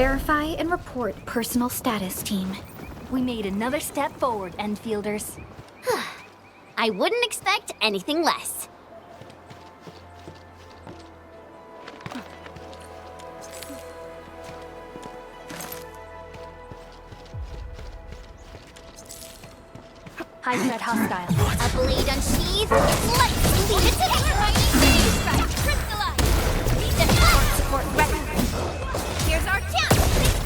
Verify and report personal status, team. We made another step forward, Endfielders. I wouldn't expect anything less. High threat hostile. A blade unsheathed, light hits it strike, crystallize. Support ready. Here's our chance.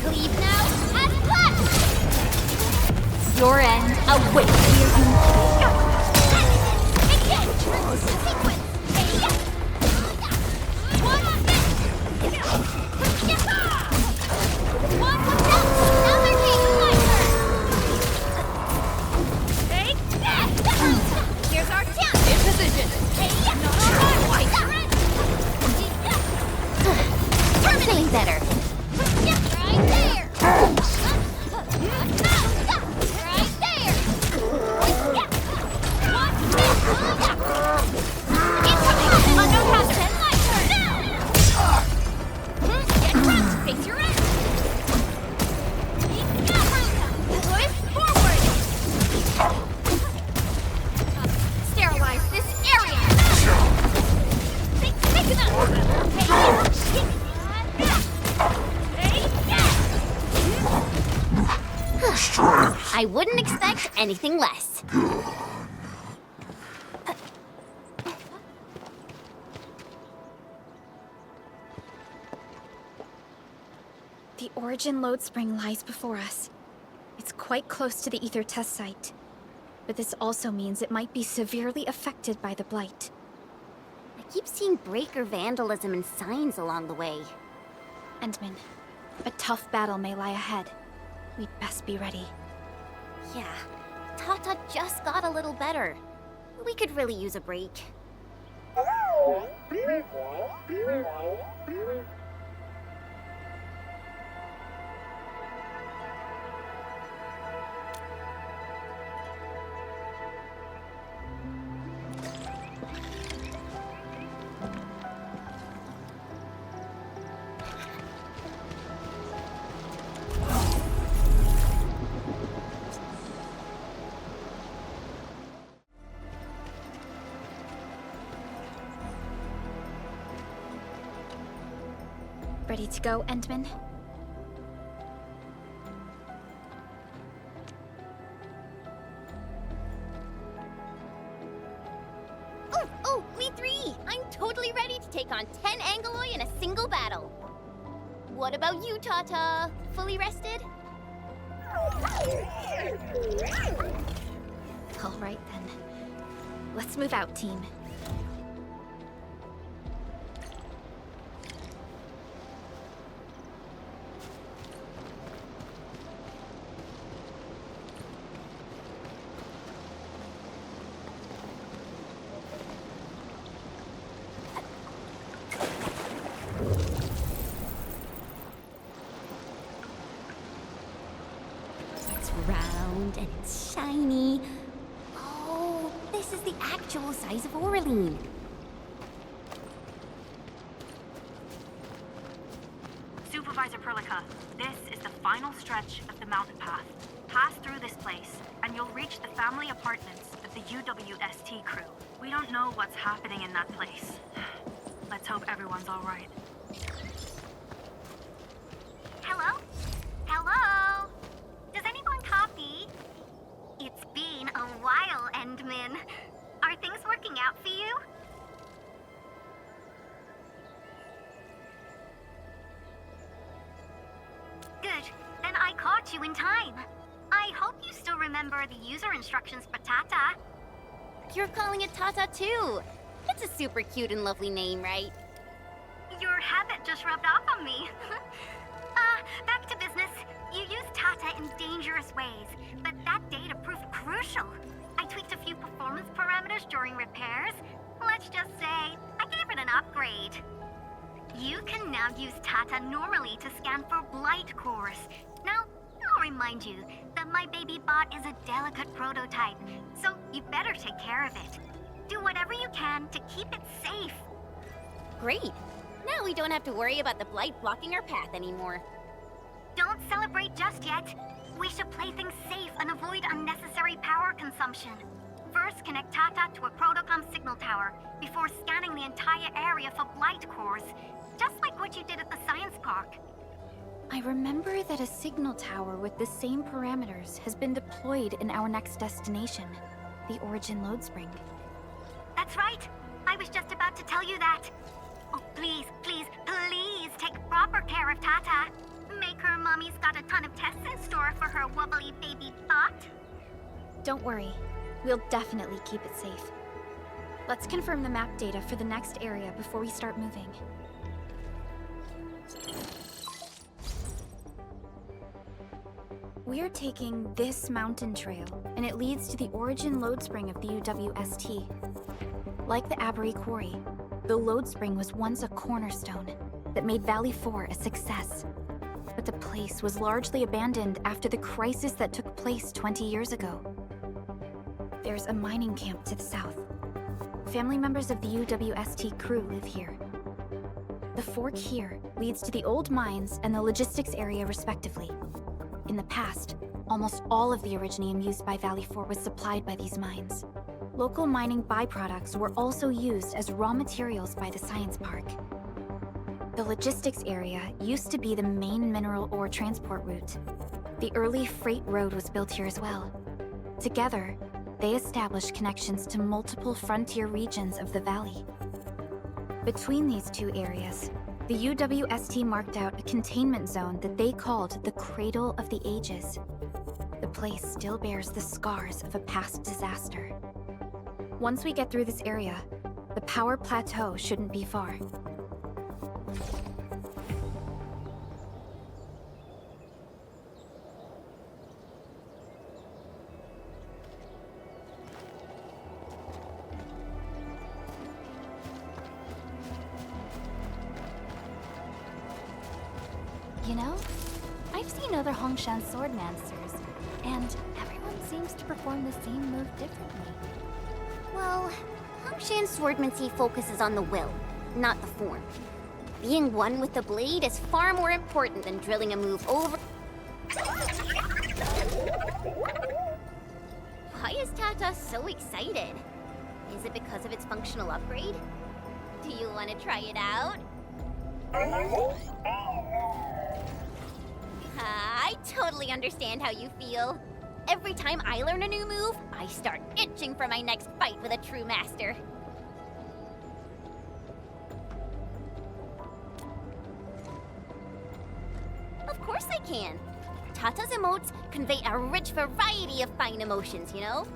Cleave now and flash. Your end awaits. Here's our chance. In position. Terminating better. Right there. Right there. Incoming. Unknown has 10 my turn. Get trapped. Face your end. Push forward. Sterilize this area. Think enough. I wouldn't expect anything less. The Origin Lodespring lies before us. It's quite close to the Ether test site. But this also means it might be severely affected by the Blight. I keep seeing breaker vandalism and signs along the way. Endmin, a tough battle may lie ahead. We'd best be ready. Yeah, Tata just got a little better. We could really use a break. Ready to go, Endmin? Oh, we three! I'm totally ready to take on 10 Angoloi in a single battle. What about you, Tata? Fully rested? All right, then. Let's move out, team. Round and it's shiny. Oh, this is the actual size of Aureline. Supervisor Perlica, this is the final stretch of the mountain path. Pass through this place, and you'll reach the family apartments of the UWST crew. We don't know what's happening in that place. Let's hope everyone's all right. Hello? Hello? Does anyone copy? It's been a while, Endmin. Are things working out for you? Good. Then I caught you in time. I hope you still remember the user instructions for Tata. You're calling it Tata too. It's a super cute and lovely name, right? Your habit just rubbed off on me. Back to business. You used Tata in dangerous ways, but that data proved crucial. I tweaked a few performance parameters during repairs. Let's just say, I gave it an upgrade. You can now use Tata normally to scan for blight cores. Now, I'll remind you that my baby bot is a delicate prototype, so you better take care of it. Do whatever you can to keep it safe. Great. Now we don't have to worry about the blight blocking our path anymore. celebrate just yet. We should play things safe and avoid unnecessary power consumption. First, connect Tata to a Protocom signal tower before scanning the entire area for blight cores, just like what you did at the science park. I remember that a signal tower with the same parameters has been deployed in our next destination, the Origin Lodespring. That's right. I was just about to tell you that. Oh, please, please, please take proper care of Tata. Make her mommy's got a ton of tests in store for her wobbly baby bot. Don't worry. We'll definitely keep it safe. Let's confirm the map data for the next area before we start moving. We're taking this mountain trail, and it leads to the Origin Lodespring of the UWST. Like the Abery Quarry, the Lodespring was once a cornerstone that made Valley 4 a success. But the place was largely abandoned after the crisis that took place 20 years ago. There's a mining camp to the south. Family members of the UWST crew live here. The fork here leads to the old mines and the logistics area respectively. In the past, almost all of the Originium used by Valley 4 was supplied by these mines. Local mining byproducts were also used as raw materials by the science park. The logistics area used to be the main mineral ore transport route. The early freight road was built here as well. Together, they established connections to multiple frontier regions of the valley. Between these two areas, the UWST marked out a containment zone that they called the Cradle of the Ages. The place still bears the scars of a past disaster. Once we get through this area, the power plateau shouldn't be far. You know, I've seen other Hongshan swordmasters, and everyone seems to perform the same move differently. Well, Hongshan swordmancy focuses on the will, not the form. Being one with the blade is far more important than drilling a move over. Why is Tata so excited? Is it because of its functional upgrade? Do you want to try it out? I totally understand how you feel. Every time I learn a new move, I start itching for my next fight with a true master. Of course I can. Tata's emotes convey a rich variety of fine emotions, you know?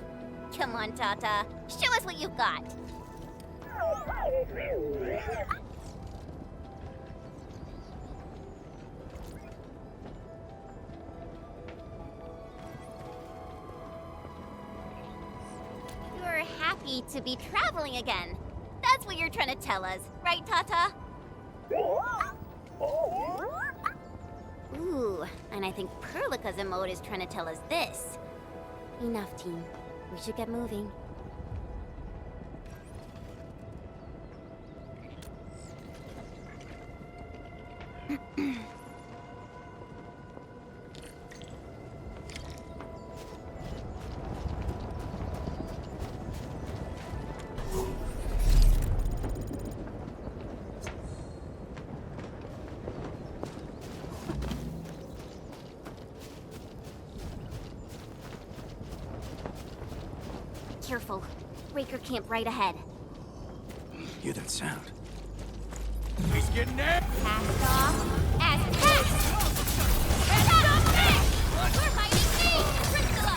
Come on, Tata. Show us what you've got. You're happy to be traveling again. That's what you're trying to tell us, right, Tata? Ooh, and I think Perlica's emote is trying to tell us this. Enough, team. We should get moving. Careful. Raker camp right ahead. Hear that sound? He's getting there! Cast off. As fast! We're fighting me! Priscilla!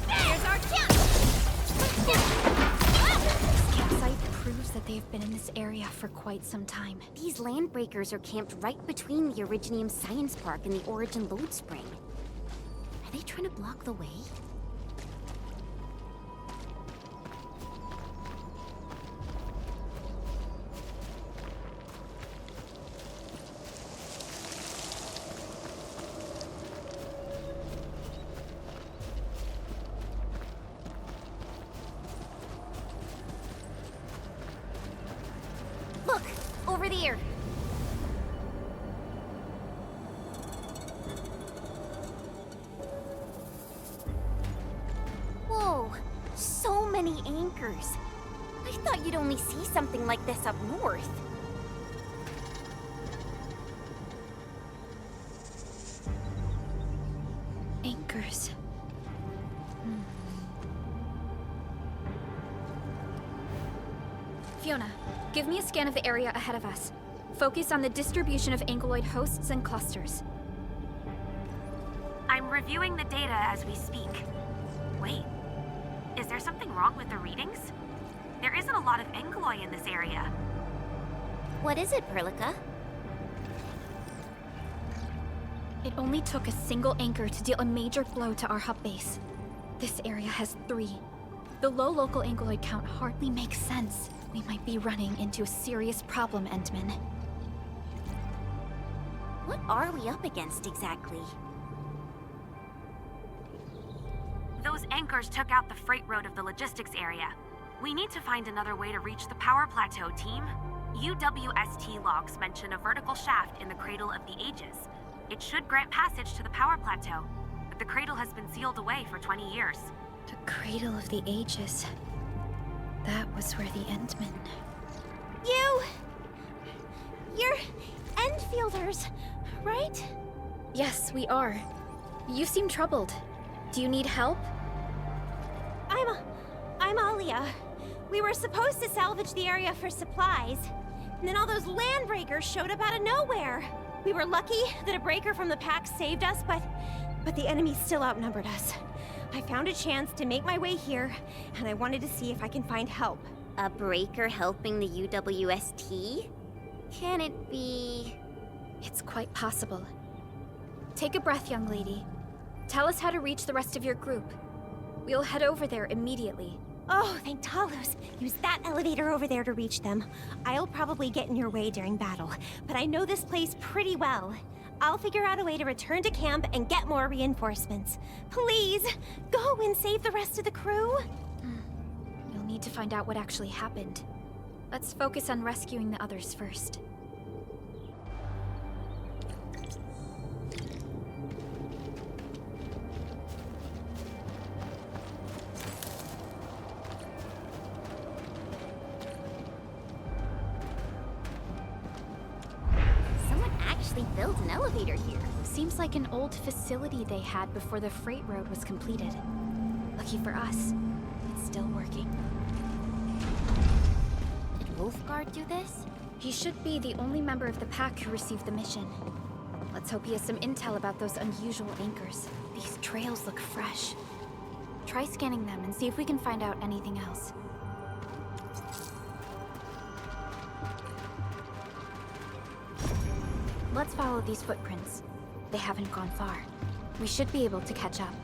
Here's our chance! This campsite proves that they've been in this area for quite some time. These landbreakers are camped right between the Originium Science Park and the Origin Lodespring. Are they trying to block the way? over there. Whoa, so many anchors. I thought you'd only see something like this up north. Anchors. Fiona, give me a scan of the area ahead of us. Focus on the distribution of ankyloid hosts and clusters. I'm reviewing the data as we speak. Wait, is there something wrong with the readings? There isn't a lot of ankyloid in this area. What is it, Perlica? It only took a single anchor to deal a major blow to our hub base. This area has 3. The low local ankyloid count hardly makes sense. We might be running into a serious problem, Endmin. What are we up against exactly? Those anchors took out the freight road of the logistics area. We need to find another way to reach the power plateau, team. UWST logs mention a vertical shaft in the Cradle of the Ages. It should grant passage to the power plateau, but the cradle has been sealed away for 20 years. The Cradle of the Ages. That was where the Endmen... You're Endfielders, right? Yes, we are. You seem troubled. Do you need help? I'm Alia. We were supposed to salvage the area for supplies, and then all those land breakers showed up out of nowhere. We were lucky that a breaker from the pack saved us, but the enemy still outnumbered us. I found a chance to make my way here, and I wanted to see if I can find help. A breaker helping the UWST? Can it be... It's quite possible. Take a breath, young lady. Tell us how to reach the rest of your group. We'll head over there immediately. Oh, thank Talos. Use that elevator over there to reach them. I'll probably get in your way during battle, but I know this place pretty well. I'll figure out a way to return to camp and get more reinforcements. Please, go and save the rest of the crew. You'll need to find out what actually happened. Let's focus on rescuing the others first. Built an elevator here. Seems like an old facility they had before the freight road was completed. Lucky for us, it's still working. Did Wolfguard do this? He should be the only member of the pack who received the mission. Let's hope he has some intel about those unusual anchors. These trails look fresh. Try scanning them and see if we can find out anything else. Let's follow these footprints. They haven't gone far. We should be able to catch up.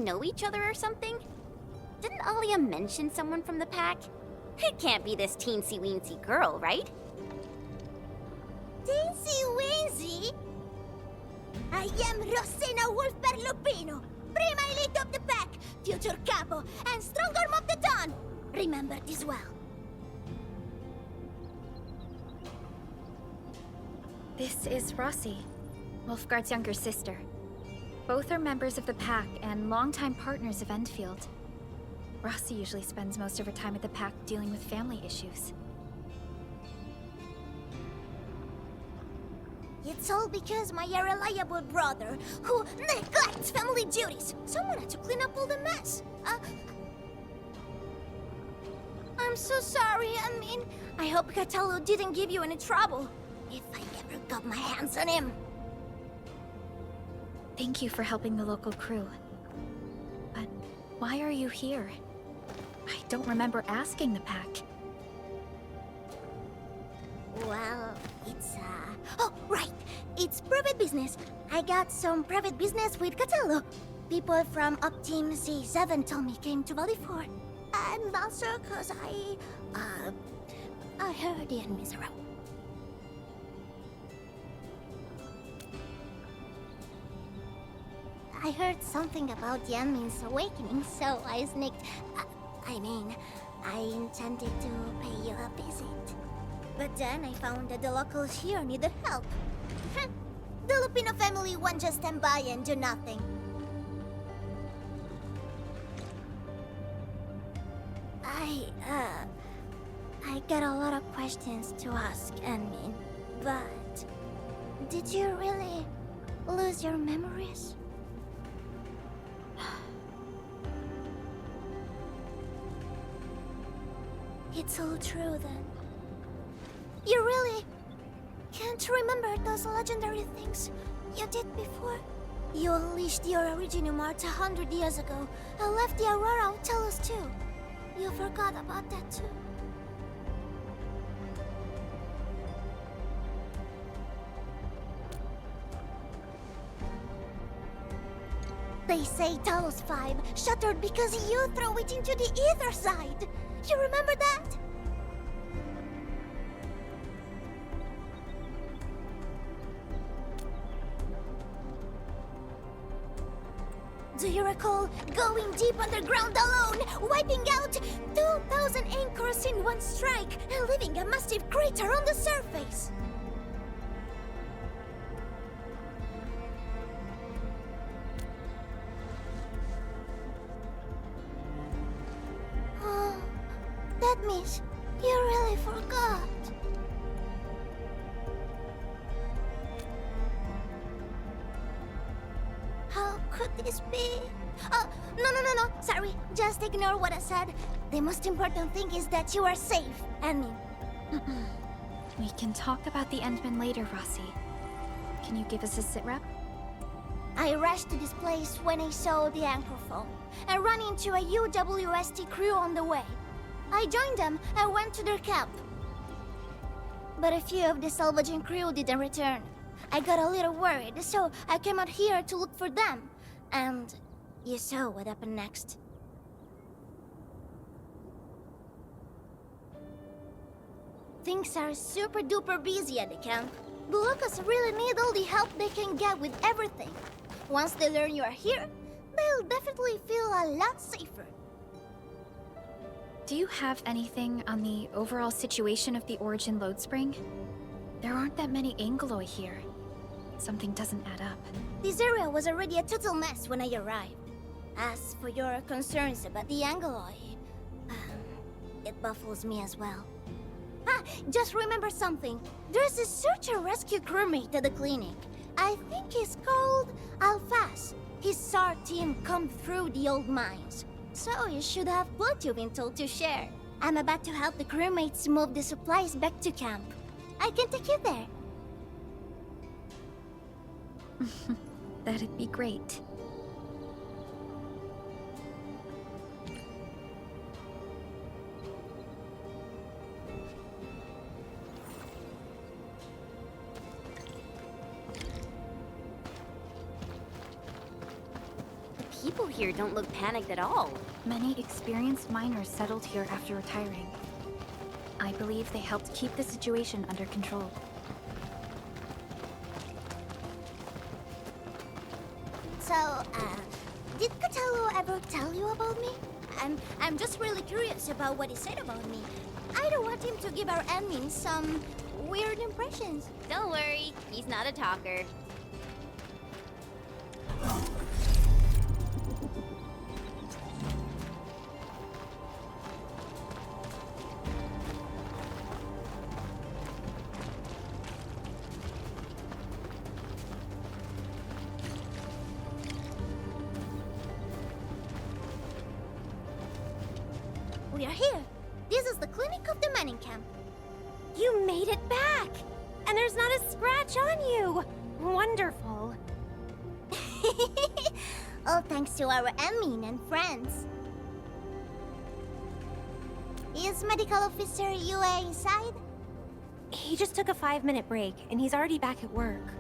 know each other or something? Didn't Alia mention someone from the pack? It can't be this teensy-weensy girl, right? Teensy-weensy? I am Rosina Wolfberg-Lupino, prima elite of the pack, future capo, and strong arm of the dawn. Remember this well. This is Rossi, Wolfgard's younger sister. Both are members of the pack and longtime partners of Endfield. Rossi usually spends most of her time at the pack dealing with family issues. It's all because my irreliable brother, who neglects family duties. Someone had to clean up all the mess. I'm so sorry. I hope Cataldo didn't give you any trouble. If I ever got my hands on him. Thank you for helping the local crew. But why are you here? I don't remember asking the pack. Well, Oh, right. It's private business. I got some private business with Cataldo. People from Up Team C7 told me came to Valley 4. I'm not sure cause I heard the enemies around. I heard something about the enemy's awakening, so I sneaked. I intended to pay you a visit. But then I found that the locals here needed help. The Lupino family won't just stand by and do nothing. I got a lot of questions to ask, Enmin, but did you really lose your memories? It's all true then. You really can't remember those legendary things you did before? You unleashed the Originum Art 100 years ago and left the Aurora of Telos too. You forgot about that too. They say Talos 5 shattered because you threw it into the ether side. You remember that? Do you recall going deep underground alone, wiping out 2,000 anchors in one strike, and leaving a massive crater on the surface? Oh, that means you really forgot. How could this be? Oh, no. Sorry, just ignore what I said. The most important thing is that you are safe, Annie. We can talk about the Endman later, Rossi. Can you give us a sitrep? I rushed to this place when I saw the anchor fall, and ran into a UWST crew on the way. I joined them and went to their camp. But a few of the salvaging crew didn't return. I got a little worried, so I came out here to look for them. And you saw what happened next. Things are super duper busy at the camp. The locals really need all the help they can get with everything. Once they learn you are here, they'll definitely feel a lot safer. Do you have anything on the overall situation of the Origin Lodespring? There aren't that many Angeloi here. Something doesn't add up. This area was already a total mess when I arrived. As for your concerns about the Angeloi, it baffles me as well. Just remember something. There's a search and rescue crewmate at the clinic. I think he's called Alphas. His SAR team combed through the old mines, so you should have plenty of intel to share. I'm about to help the crewmates move the supplies back to camp. I can take you there. That'd be great. The people people here don't look panicked at all. Many experienced miners settled here after retiring. I believe they helped keep the situation under control. So, did Catello ever tell you about me? I'm just really curious about what he said about me. I don't want him to give our admin some weird impressions. Don't worry, he's not a talker. We are here. This is the clinic of the mining camp. You made it back! And there's not a scratch on you! Wonderful. All thanks to our admin and friends. Is Medical Officer UA inside? He just took a 5-minute break, and he's already back at work.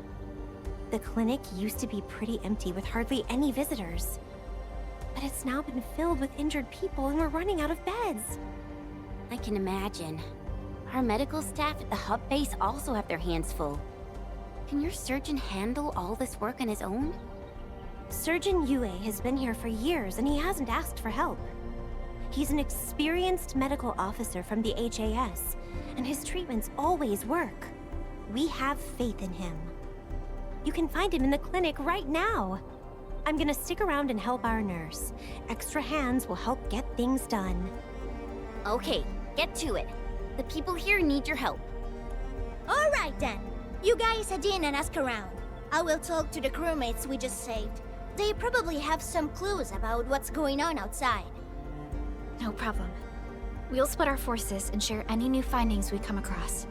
The clinic used to be pretty empty with hardly any visitors. But it's now been filled with injured people, and we're running out of beds. I can imagine. Our medical staff at the hub base also have their hands full. Can your surgeon handle all this work on his own? Surgeon Yue has been here for years, and he hasn't asked for help. He's an experienced medical officer from the HAS, and his treatments always work. We have faith in him. You can find him in the clinic right now. I'm gonna stick around and help our nurse. Extra hands will help get things done. Okay, get to it. The people here need your help. All right then. You guys head in and ask around. I will talk to the crewmates we just saved. They probably have some clues about what's going on outside. No problem. We'll split our forces and share any new findings we come across.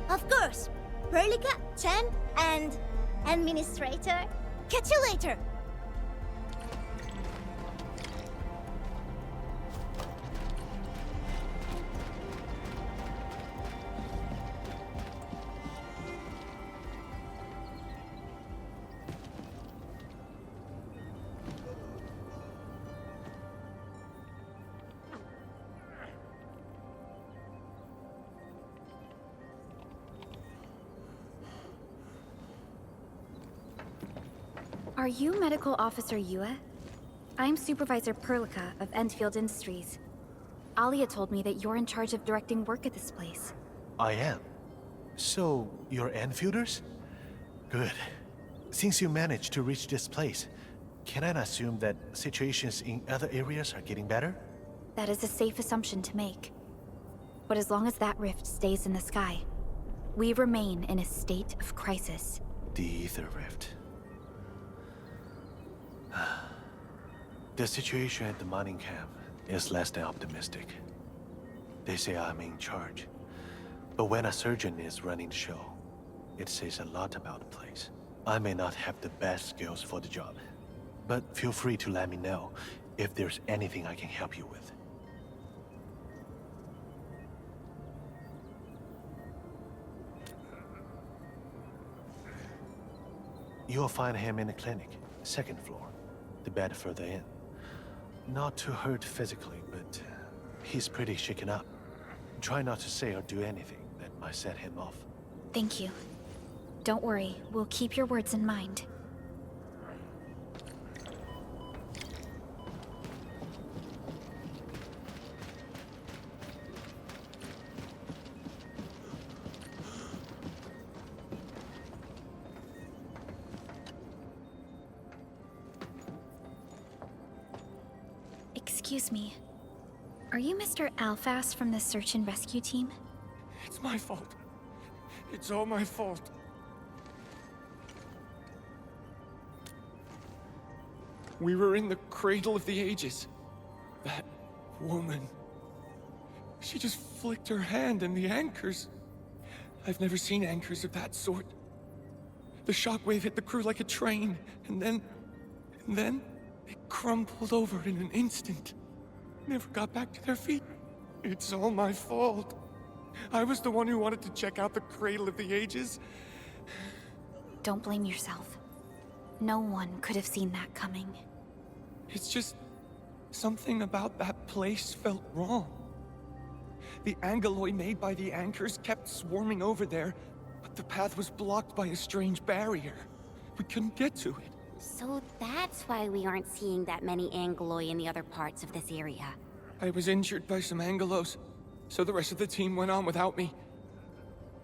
Of course. Perlica, Chen, and Administrator. Catch you later. Are you Medical Officer Yue? I'm Supervisor Perlica of Endfield Industries. Alia told me that you're in charge of directing work at this place. I am. So, you're Enfielders? Good. Since you managed to reach this place, can I assume that situations in other areas are getting better? That is a safe assumption to make. But as long as that rift stays in the sky, we remain in a state of crisis. The Ether Rift. The situation at the mining camp is less than optimistic. They say I'm in charge. But when a surgeon is running the show, it says a lot about the place. I may not have the best skills for the job, but feel free to let me know if there's anything I can help you with. You'll find him in the clinic, second floor, the bed further in. Not too hurt physically, but he's pretty shaken up. Try not to say or do anything that might set him off. Thank you. Don't worry, we'll keep your words in mind. Excuse me. Are you Mr. Alphas from the search and rescue team? It's my fault. It's all my fault. We were in the Cradle of the Ages. That woman. She just flicked her hand and the anchors. I've never seen anchors of that sort. The shockwave hit the crew like a train, and then they crumpled over in an instant. Never got back to their feet. It's all my fault. I was the one who wanted to check out the Cradle of the Ages. Don't blame yourself. No one could have seen that coming. It's just... something about that place felt wrong. The angeloi made by the anchors kept swarming over there, but the path was blocked by a strange barrier. We couldn't get to it. So that's why we aren't seeing that many angeloi in the other parts of this area. I was injured by some angelos, so the rest of the team went on without me.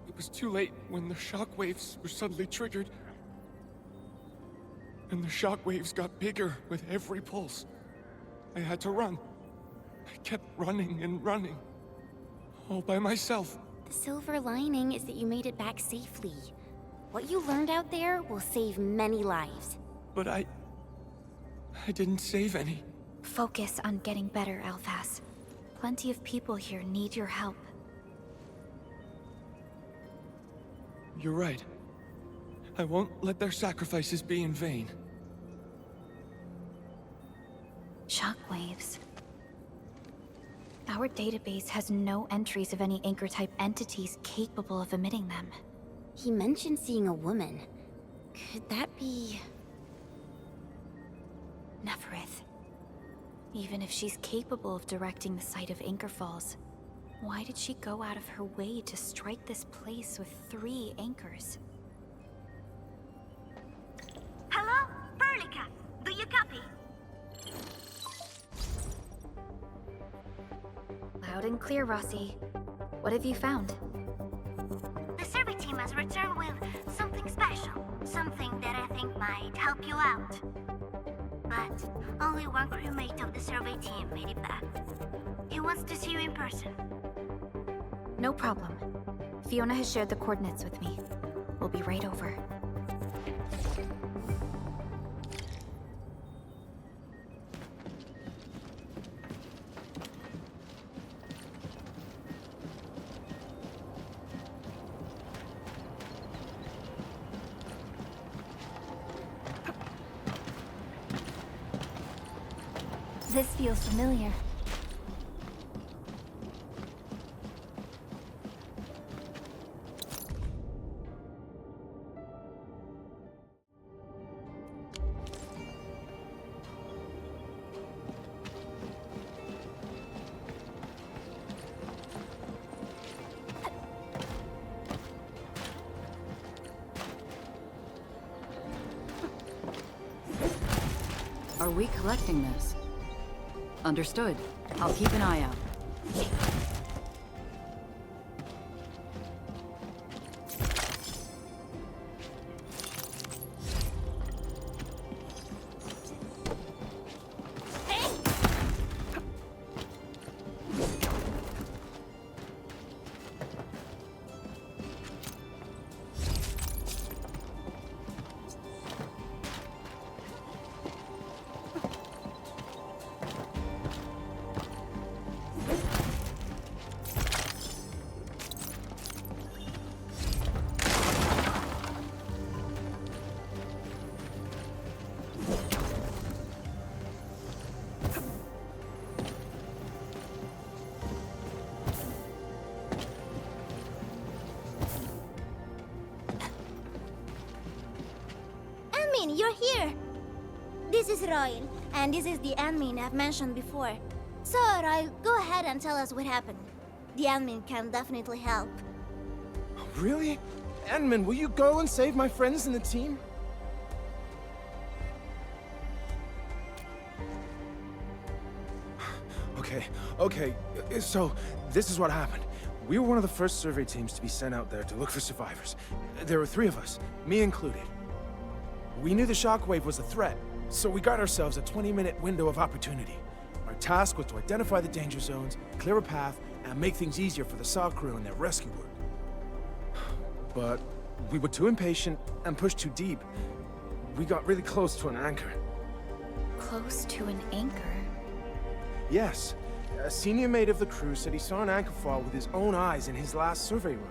It was too late when the shockwaves were suddenly triggered. And the shockwaves got bigger with every pulse. I had to run. I kept running and running. All by myself. The silver lining is that you made it back safely. What you learned out there will save many lives. But I didn't save any. Focus on getting better, Alphas. Plenty of people here need your help. You're right. I won't let their sacrifices be in vain. Shockwaves. Our database has no entries of any anchor-type entities capable of emitting them. He mentioned seeing a woman. Could that be... Neferith. Even if she's capable of directing the sight of anchor falls, why did she go out of her way to strike this place with 3 anchors? Hello? Perlica, do you copy? Loud and clear, Rossi. What have you found? The survey team has returned with something special. Something that I think might help you out. But only one crewmate of the survey team made it back. He wants to see you in person. No problem. Fiona has shared the coordinates with me. We'll be right over. This feels familiar. Are we collecting this? Understood. I'll keep an eye out. You're here! This is Royal, and this is the admin I've mentioned before. So, Royal, go ahead and tell us what happened. The admin can definitely help. Really? Admin, will you go and save my friends and the team? Okay, so this is what happened. We were one of the first survey teams to be sent out there to look for survivors. There were 3 of us, me included. We knew the shockwave was a threat, so we got ourselves a 20-minute window of opportunity. Our task was to identify the danger zones, clear a path, and make things easier for the SAW crew in their rescue work. But we were too impatient and pushed too deep. We got really close to an anchor. Close to an anchor? Yes. A senior mate of the crew said he saw an anchor fall with his own eyes in his last survey run.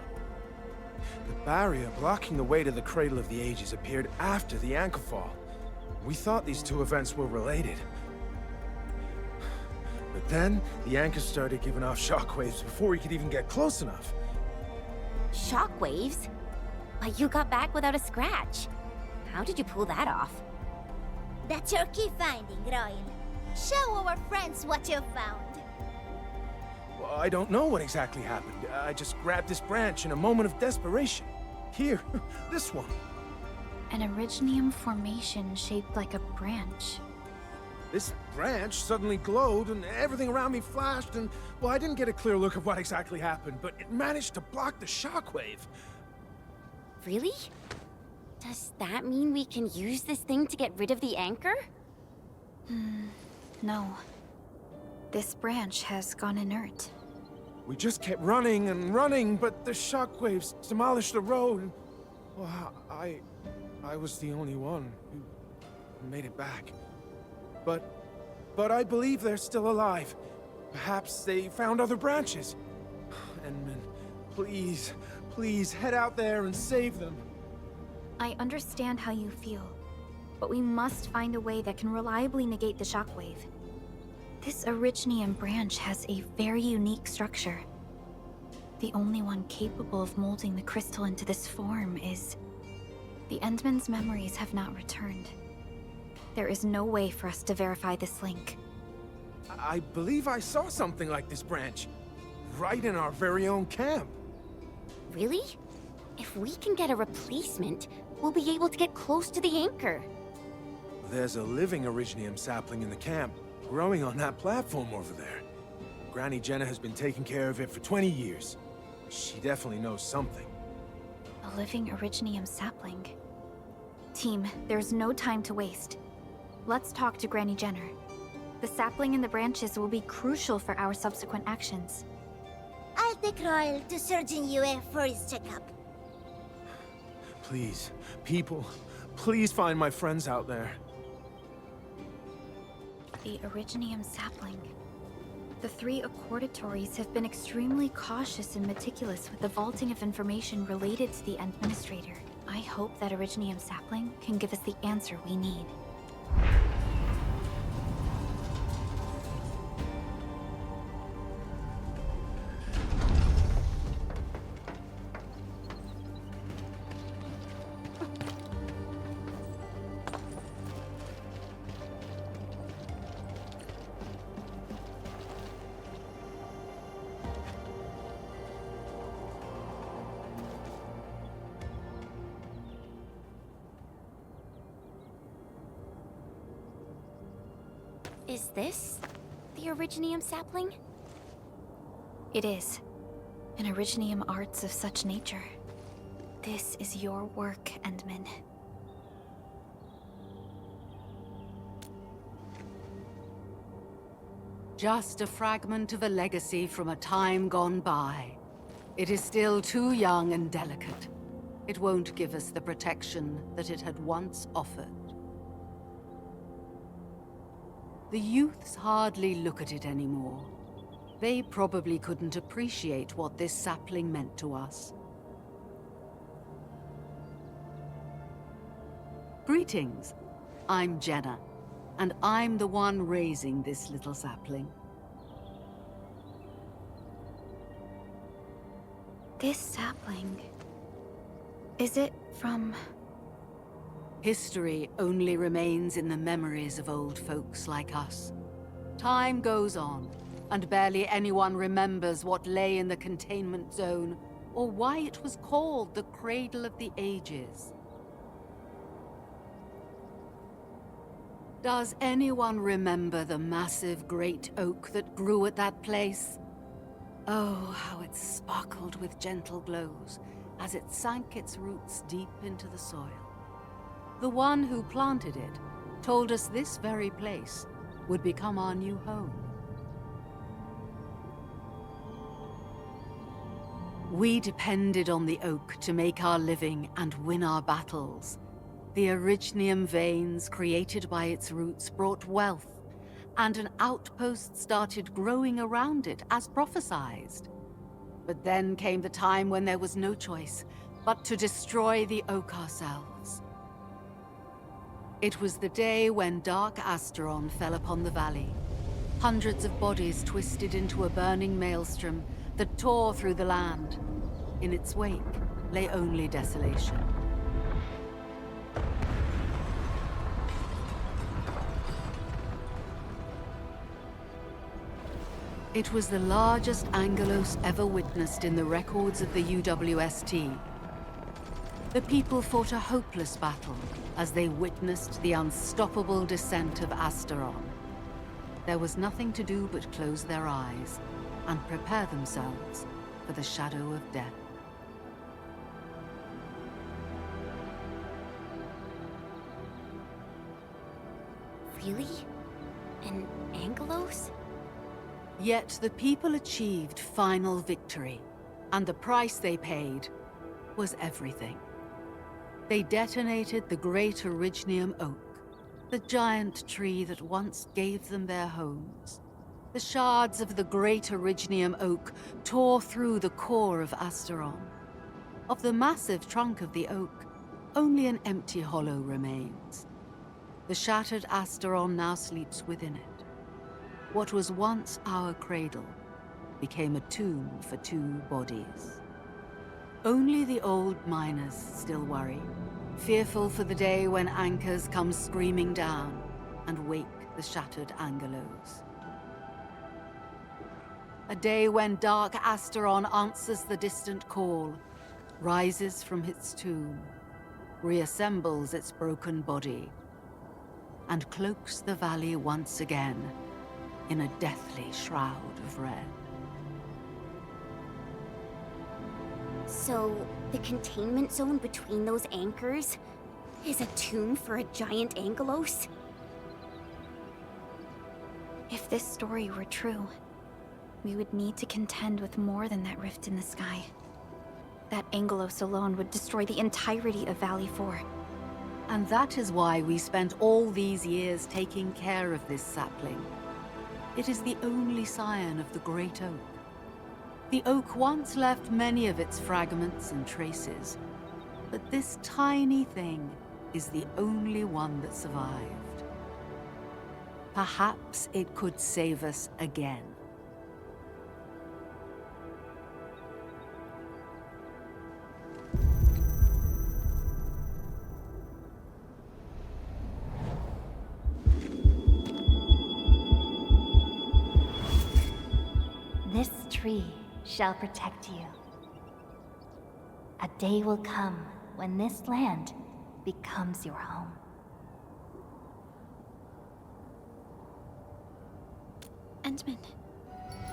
The barrier blocking the way to the Cradle of the Ages appeared after the anchor fall. We thought these 2 events were related. But then, the anchor started giving off shockwaves before we could even get close enough. Shockwaves? But you got back without a scratch. How did you pull that off? That's your key finding, Royal. Show our friends what you found. Well, I don't know what exactly happened. I just grabbed this branch in a moment of desperation. Here, this one. An Originium formation shaped like a branch. This branch suddenly glowed and everything around me flashed and, well, I didn't get a clear look of what exactly happened, but it managed to block the shockwave. Really? Does that mean we can use this thing to get rid of the anchor? No. This branch has gone inert. We just kept running and running, but the shockwaves demolished the road. Well, I was the only one who made it back. But I believe they're still alive. Perhaps they found other branches. Endmin, please head out there and save them. I understand how you feel, but we must find a way that can reliably negate the shockwave. This Originium branch has a very unique structure. The only one capable of molding the crystal into this form is... The Endman's memories have not returned. There is no way for us to verify this link. I believe I saw something like this branch. Right in our very own camp. Really? If we can get a replacement, we'll be able to get close to the anchor. There's a living Originium sapling in the camp, growing on that platform over there. Granny Jenna has been taking care of it for 20 years. She definitely knows something. A living Originium sapling. Team, there's no time to waste. Let's talk to Granny Jenner. The sapling and the branches will be crucial for our subsequent actions. I'll take Royal to Surgeon Yue for his checkup. Please, people, please find my friends out there. The Originium sapling. The 3 accordatories have been extremely cautious and meticulous with the vaulting of information related to the Endministrator. I hope that Originium sapling can give us the answer we need. Is this the Originium sapling? It is. An Originium arts of such nature. This is your work, Endmin. Just a fragment of a legacy from a time gone by. It is still too young and delicate. It won't give us the protection that it had once offered. The youths hardly look at it anymore. They probably couldn't appreciate what this sapling meant to us. Greetings. I'm Jenna, and I'm the one raising this little sapling. This sapling... is it from... History only remains in the memories of old folks like us. Time goes on, and barely anyone remembers what lay in the containment zone, or why it was called the Cradle of the Ages. Does anyone remember the massive great oak that grew at that place? Oh, how it sparkled with gentle glows as it sank its roots deep into the soil. The one who planted it told us this very place would become our new home. We depended on the oak to make our living and win our battles. The Originium veins created by its roots brought wealth, and an outpost started growing around it as prophesized. But then came the time when there was no choice but to destroy the oak ourselves. It was the day when Dark Asteron fell upon the valley. Hundreds of bodies twisted into a burning maelstrom that tore through the land. In its wake lay only desolation. It was the largest Angelos ever witnessed in the records of the UWST. The people fought a hopeless battle as they witnessed the unstoppable descent of Asteron. There was nothing to do but close their eyes and prepare themselves for the shadow of death. Really? In Angelos? Yet the people achieved final victory, and the price they paid was everything. They detonated the great Orignium oak, the giant tree that once gave them their homes. The shards of the great Orignium oak tore through the core of Asteron. Of the massive trunk of the oak, only an empty hollow remains. The shattered Asteron now sleeps within it. What was once our cradle became a tomb for two bodies. Only the old miners still worry, fearful for the day when anchors come screaming down and wake the shattered Angelos. A day when dark Asteron answers the distant call, rises from its tomb, reassembles its broken body, and cloaks the valley once again in a deathly shroud of red. So, the containment zone between those anchors is a tomb for a giant Angelos? If this story were true, we would need to contend with more than that rift in the sky. That Angelos alone would destroy the entirety of Valley 4. And that is why we spent all these years taking care of this sapling. It is the only scion of the Great Oak. The oak once left many of its fragments and traces, but this tiny thing is the only one that survived. Perhaps it could save us again. This tree shall protect you. A day will come when this land becomes your home.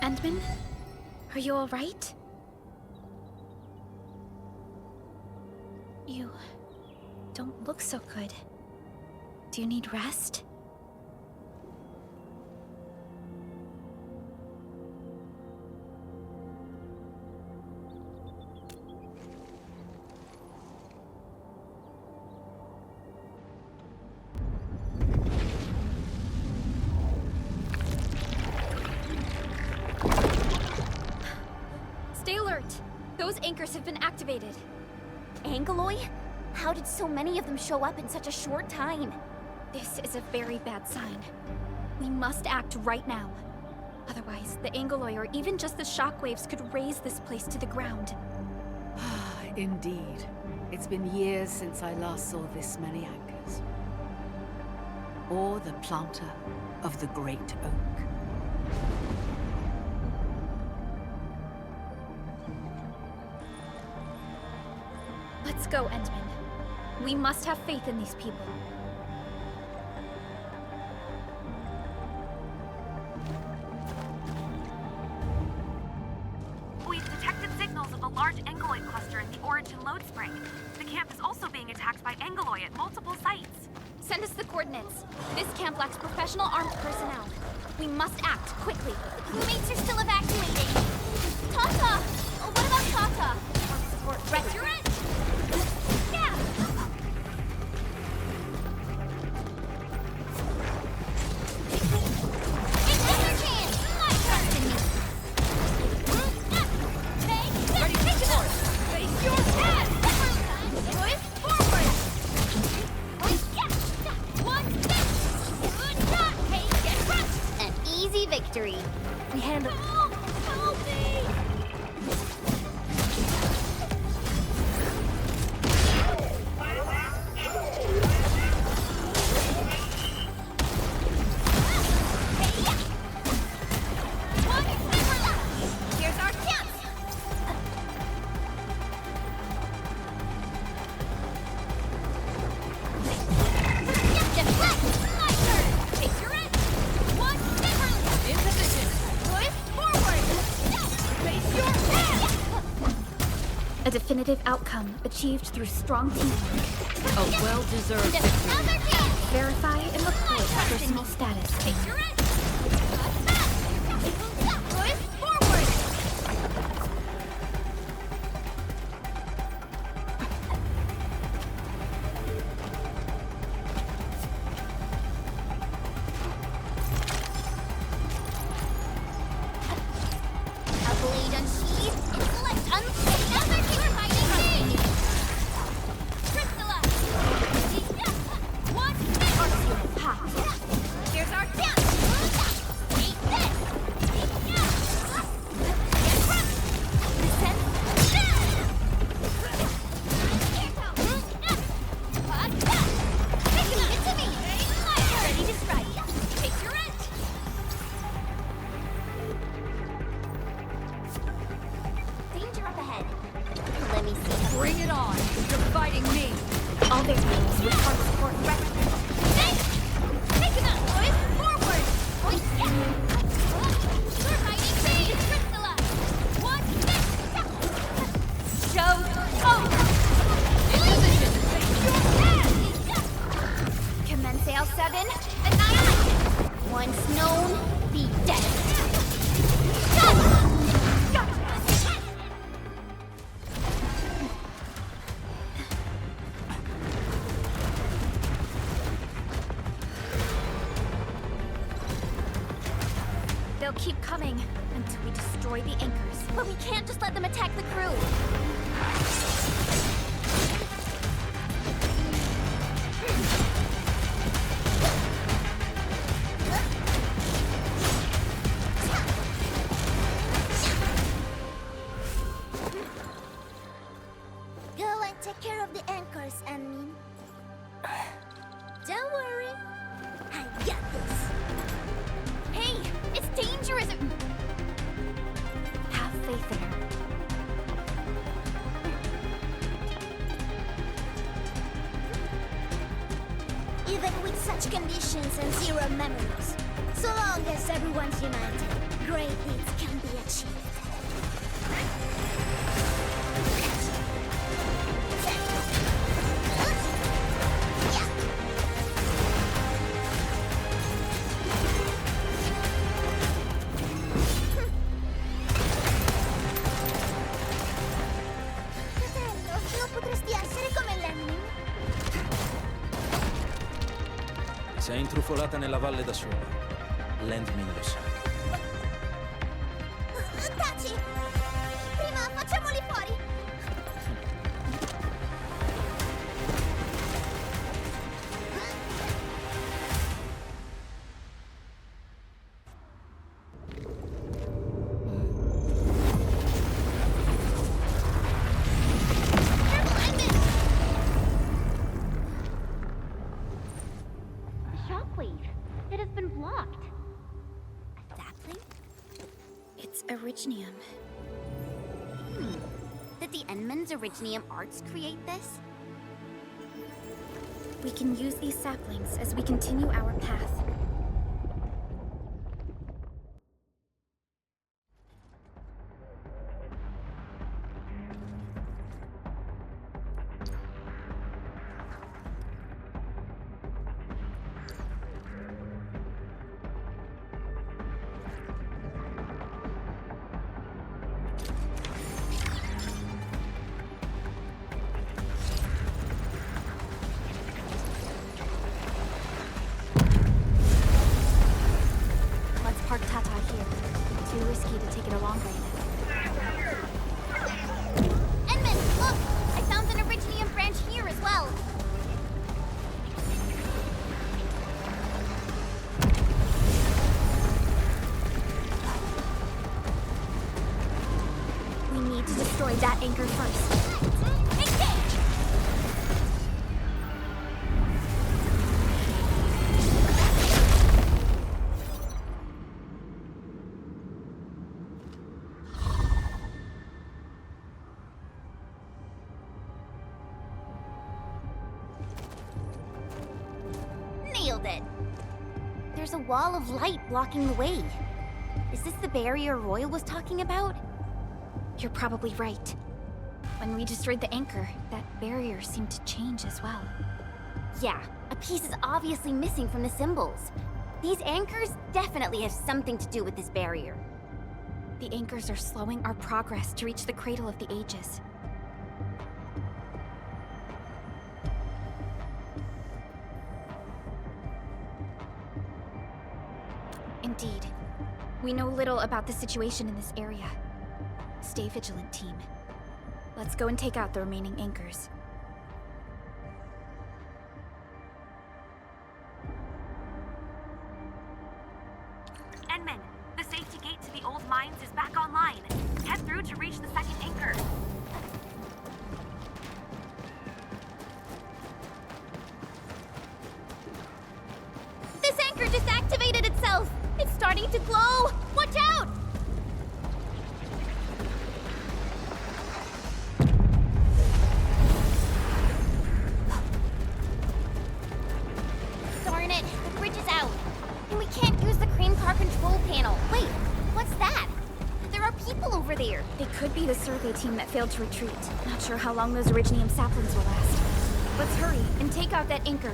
Endmin? Are you all right? You don't look so good. Do you need rest? Those anchors have been activated. Angeloi? How did so many of them show up in such a short time? This is a very bad sign. We must act right now. Otherwise, the Angeloi or even just the shockwaves could raze this place to the ground. Indeed. It's been years since I last saw this many anchors. Or the planter of the Great Oak. Let's go, Endmin. We must have faith in these people. We've detected signals of a large Angeloi cluster in the Origin Lodespring. The camp is also being attacked by Angeloi at multiple sites. Send us the coordinates. This camp lacks professional armed personnel. We must act quickly. The crewmates are still evacuating. Tata! Oh, what about Tata? Our support Resurrect! Yeah! It's your chance! My trust in me! Ready, take it on! Face your head! Push forward! One step! Good shot! Hey, get rushed! An easy victory. We handled... Help me! A definitive outcome achieved through strong teamwork. A well-deserved victory. Verify and report personal status. Bring it on! You're fighting me! All their teams with hard support ready. Take him out, boys! Forward! Oh, yeah! We're fighting me! Priscilla! One, Show over! Commence L7, annihilate! Once known, be dead! They'll keep coming until we destroy the anchors. But we can't just let them attack the crew. Go and take care of the anchors, Anmin. Don't worry. I got this. Hey, it's dangerous! Have faith in her. Even with such conditions and zero memories, so long as everyone's united, great things can be achieved. Fratello, non potresti essere come l'Enmin? Sei intrufolata nella valle da sola. L'Endmin lo sa. Taci! Prima facciamoli fuori! Shockwave. It has been blocked. Sapling? It's Originium. Did the Endman's Originium arts create this? We can use these saplings as we continue our path. Let's park Tata here. Too risky to take it along right now. Endman, look! I found an Originium branch here as well. We need to destroy that anchor first. Nailed it! There's a wall of light blocking the way. Is this the barrier Royal was talking about? You're probably right. When we destroyed the anchor, that barrier seemed to change as well. Yeah, a piece is obviously missing from the symbols. These anchors definitely have something to do with this barrier. The anchors are slowing our progress to reach the Cradle of the Ages. Indeed. We know little about the situation in this area. Stay vigilant, team. Let's go and take out the remaining anchors. Endmin, the safety gate to the old mines is back online. Head through to reach the second anchor. This anchor just activated itself! It's starting to glow! Watch out! Darn it, the bridge is out. And we can't use the crane car control panel. Wait, what's that? There are people over there. They could be the survey team that failed to retreat. Not sure how long those Originium saplings will last. Let's hurry and take out that anchor.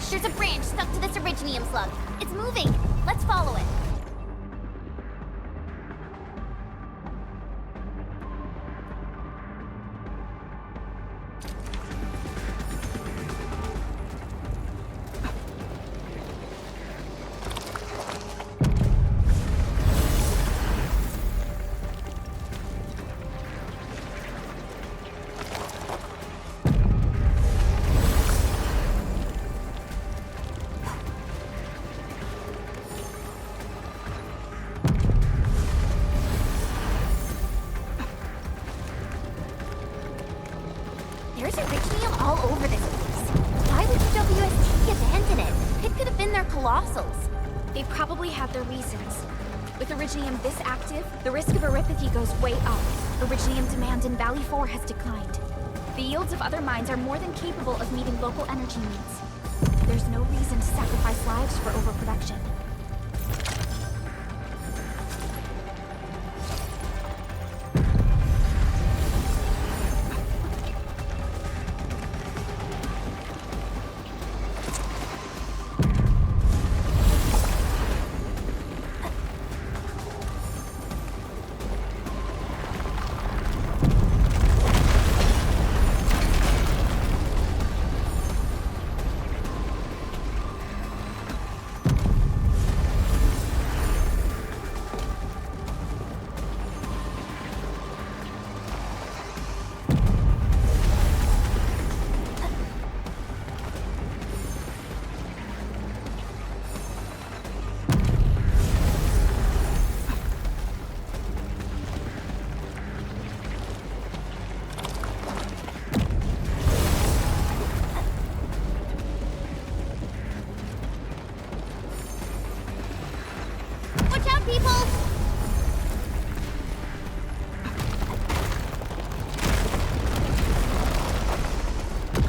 There's a branch stuck to this Originium slug. It's moving. Let's follow it. There's Originium all over this place. Why would WST abandon it? It could have been their colossals. They probably had their reasons. With Originium this active, the risk of eripathy goes way up. Originium demand in Valley 4 has declined. The yields of other mines are more than capable of meeting local energy needs. There's no reason to sacrifice lives for overproduction.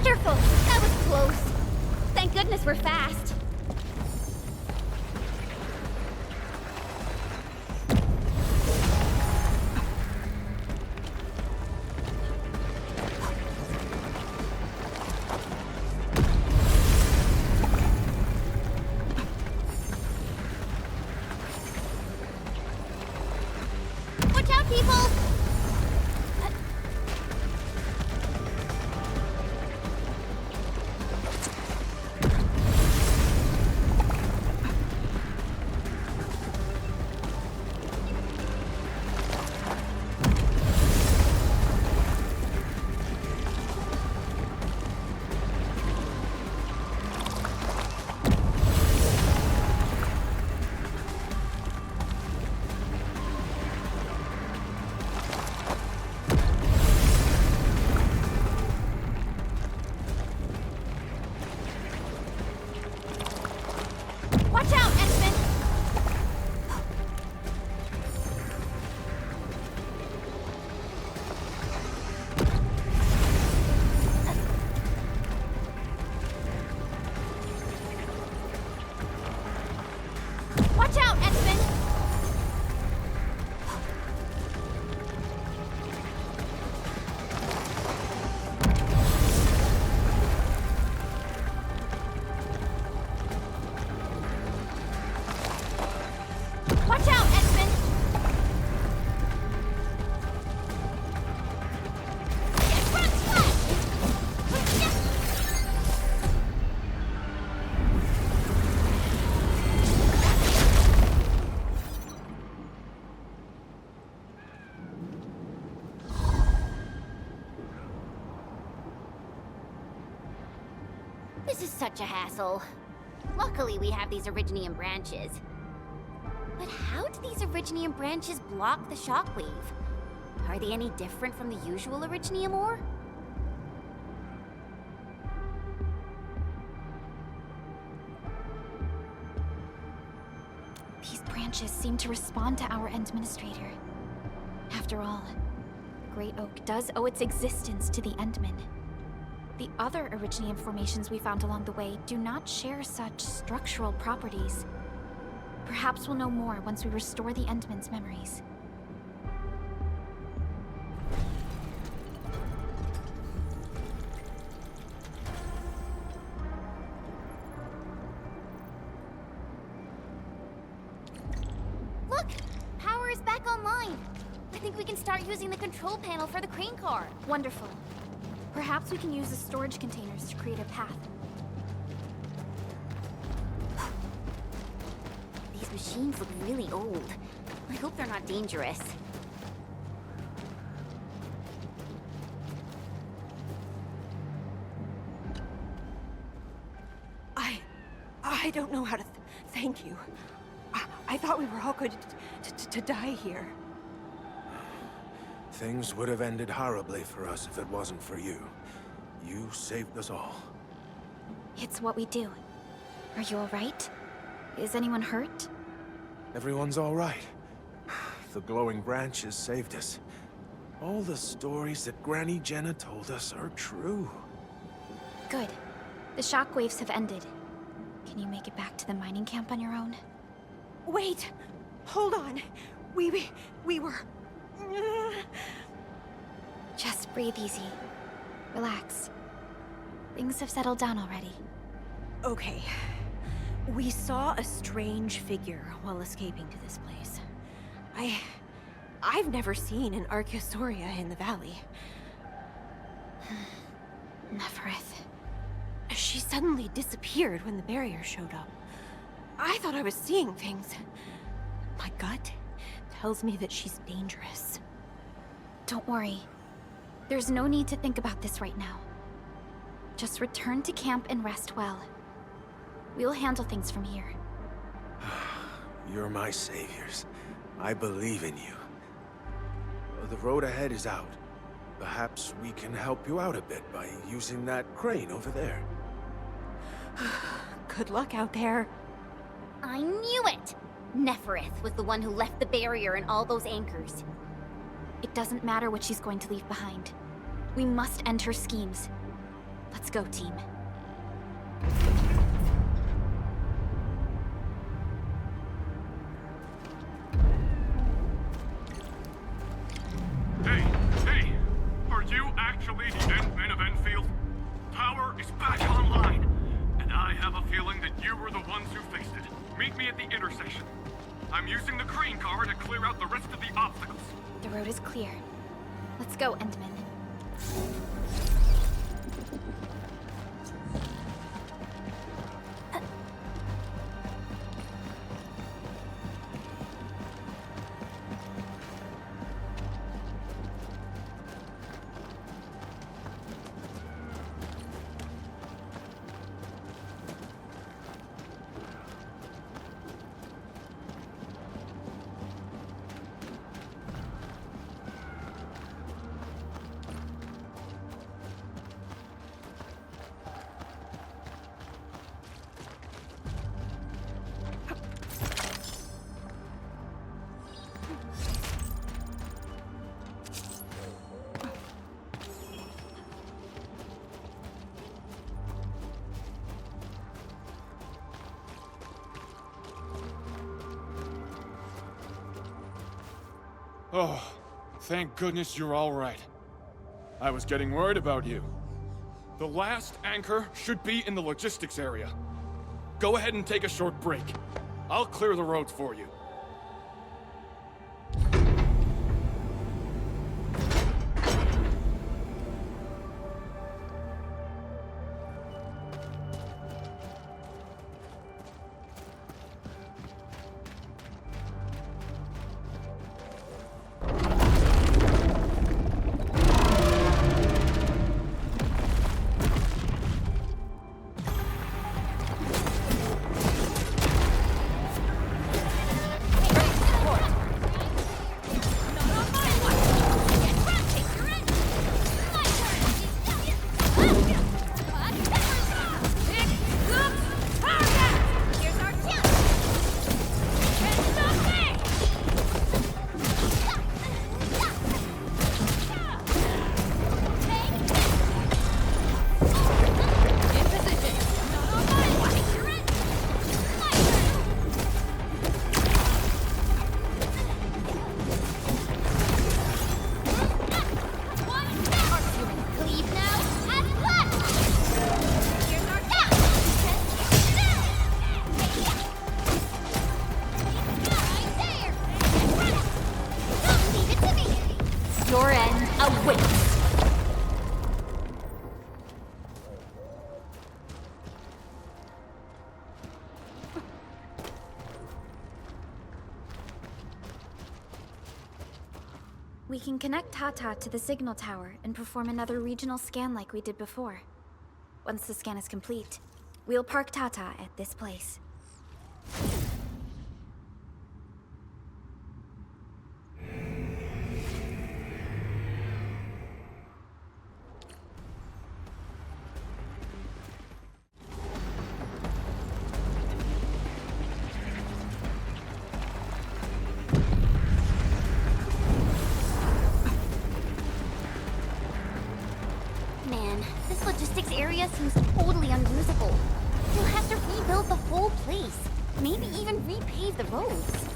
Careful! That was close. Thank goodness we're fast. Watch out, people! This is such a hassle. Luckily, we have these Originium branches. But how do these Originium branches block the shockwave? Are they any different from the usual Originium ore? These branches seem to respond to our Endministrator. After all, Great Oak does owe its existence to the Endmin. The other Originium formations we found along the way do not share such structural properties. Perhaps we'll know more once we restore the Endmin's memories. Look! Power is back online! I think we can start using the control panel for the crane car. Wonderful. Perhaps we can use the storage containers to create a path. These machines look really old. I hope they're not dangerous. I don't know how to thank you. I thought we were all going to die here. Things would have ended horribly for us if it wasn't for you. You saved us all. It's what we do. Are you all right? Is anyone hurt? Everyone's all right. The glowing branches saved us. All the stories that Granny Jenna told us are true. Good. The shockwaves have ended. Can you make it back to the mining camp on your own? Wait! Hold on! We were... Just breathe easy. Relax. Things have settled down already. Okay. We saw a strange figure while escaping to this place. I've never seen an Archaeosauria in the valley. Nefereth. She suddenly disappeared when the barrier showed up. I thought I was seeing things. My gut tells me that she's dangerous. Don't worry. There's no need to think about this right now. Just return to camp and rest well. We'll handle things from here. You're my saviors. I believe in you. The road ahead is out. Perhaps we can help you out a bit by using that crane over there. Good luck out there. I knew it! Nefereth was the one who left the barrier and all those anchors. It doesn't matter what she's going to leave behind. We must end her schemes. Let's go, team. Hey! Are you actually the Endmin of Endfield? Power is back online, and I have a feeling that you were the ones who fixed it. Meet me at the intersection. I'm using the crane car to clear out the rest of the obstacles. The road is clear. Let's go, Endmin. Oh, thank goodness you're all right. I was getting worried about you. The last anchor should be in the logistics area. Go ahead and take a short break. I'll clear the roads for you. Your end awaits. We can connect Tata to the signal tower and perform another regional scan like we did before. Once the scan is complete, we'll park Tata at this place. Man, this logistics area seems totally unusable. You'll have to rebuild the whole place. Maybe even repave the roads.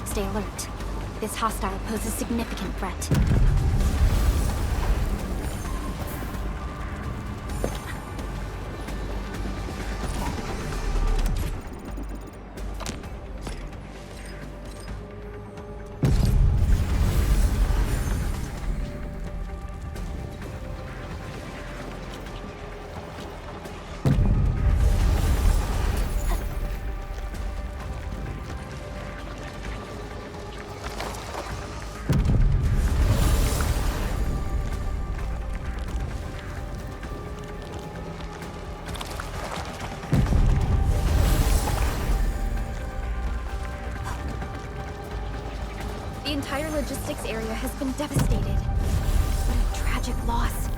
Stay alert. This hostile poses significant threat. The entire logistics area has been devastated. What a tragic loss.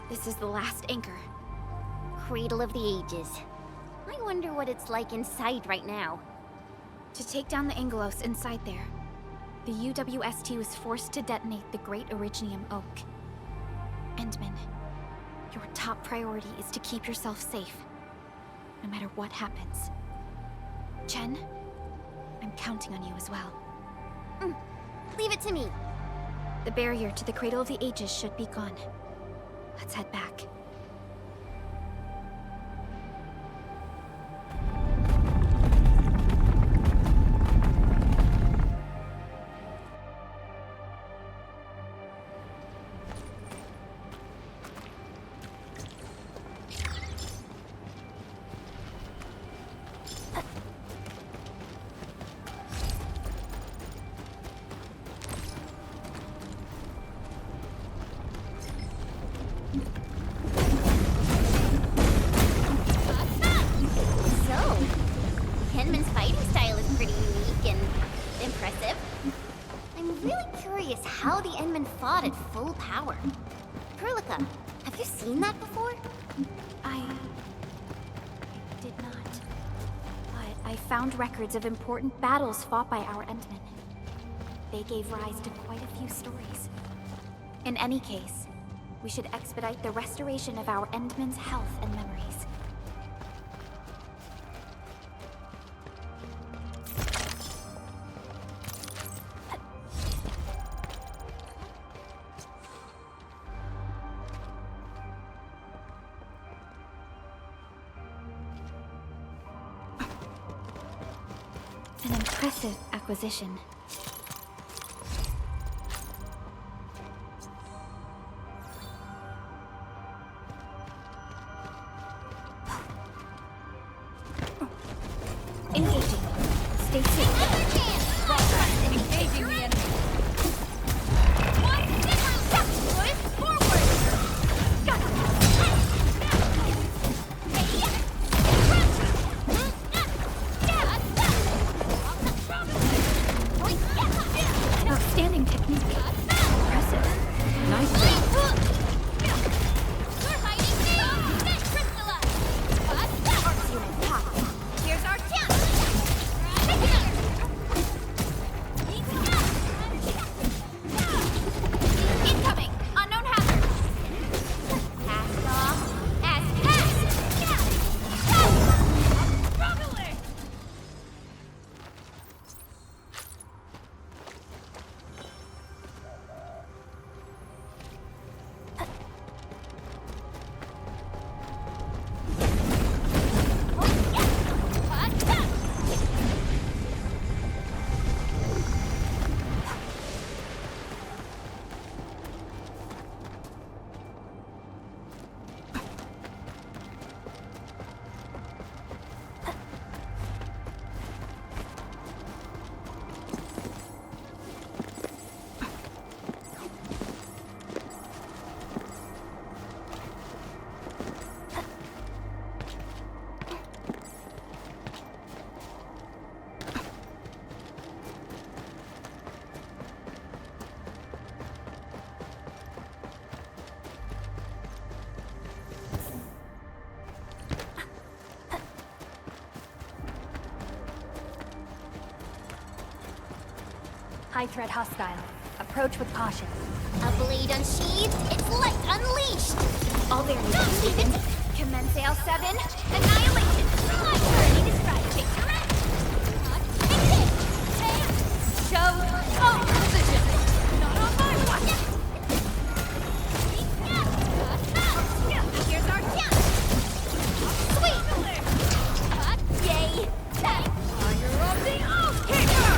This is the last anchor. Cradle of the Ages. I wonder what it's like inside right now. To take down the Angelos inside there, the UWST was forced to detonate the Great Originium Oak. Endmin, your top priority is to keep yourself safe, no matter what happens. Chen, I'm counting on you as well. Leave it to me. The barrier to the Cradle of the Ages should be gone. Let's head back. How the Endmin fought at full power. Perlica, have you seen that before? I did not. But I found records of important battles fought by our Endmen. They gave rise to quite a few stories. In any case, we should expedite the restoration of our Endmen's health and memories. Impressive acquisition. Engaging. Stay safe. Engaging the enemy. Outstanding technique. Impressive. Nice. Here's our chance! Incoming! Unknown hazard! Cast off as cast! Probably! High threat hostile. Approach with caution. A blade unsheathed, its light unleashed! All variables deepened. Commence AL7, annihilation! My turn, it is right, take your rest! Show all position. Not on my watch! Here's our chance! Sweet! Yay! Fire of the Oathkeeper!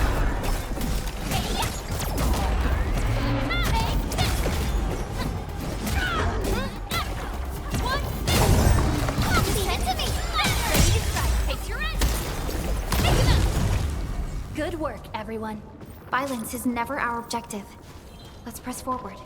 Good work, everyone. Violence is never our objective. Let's press forward.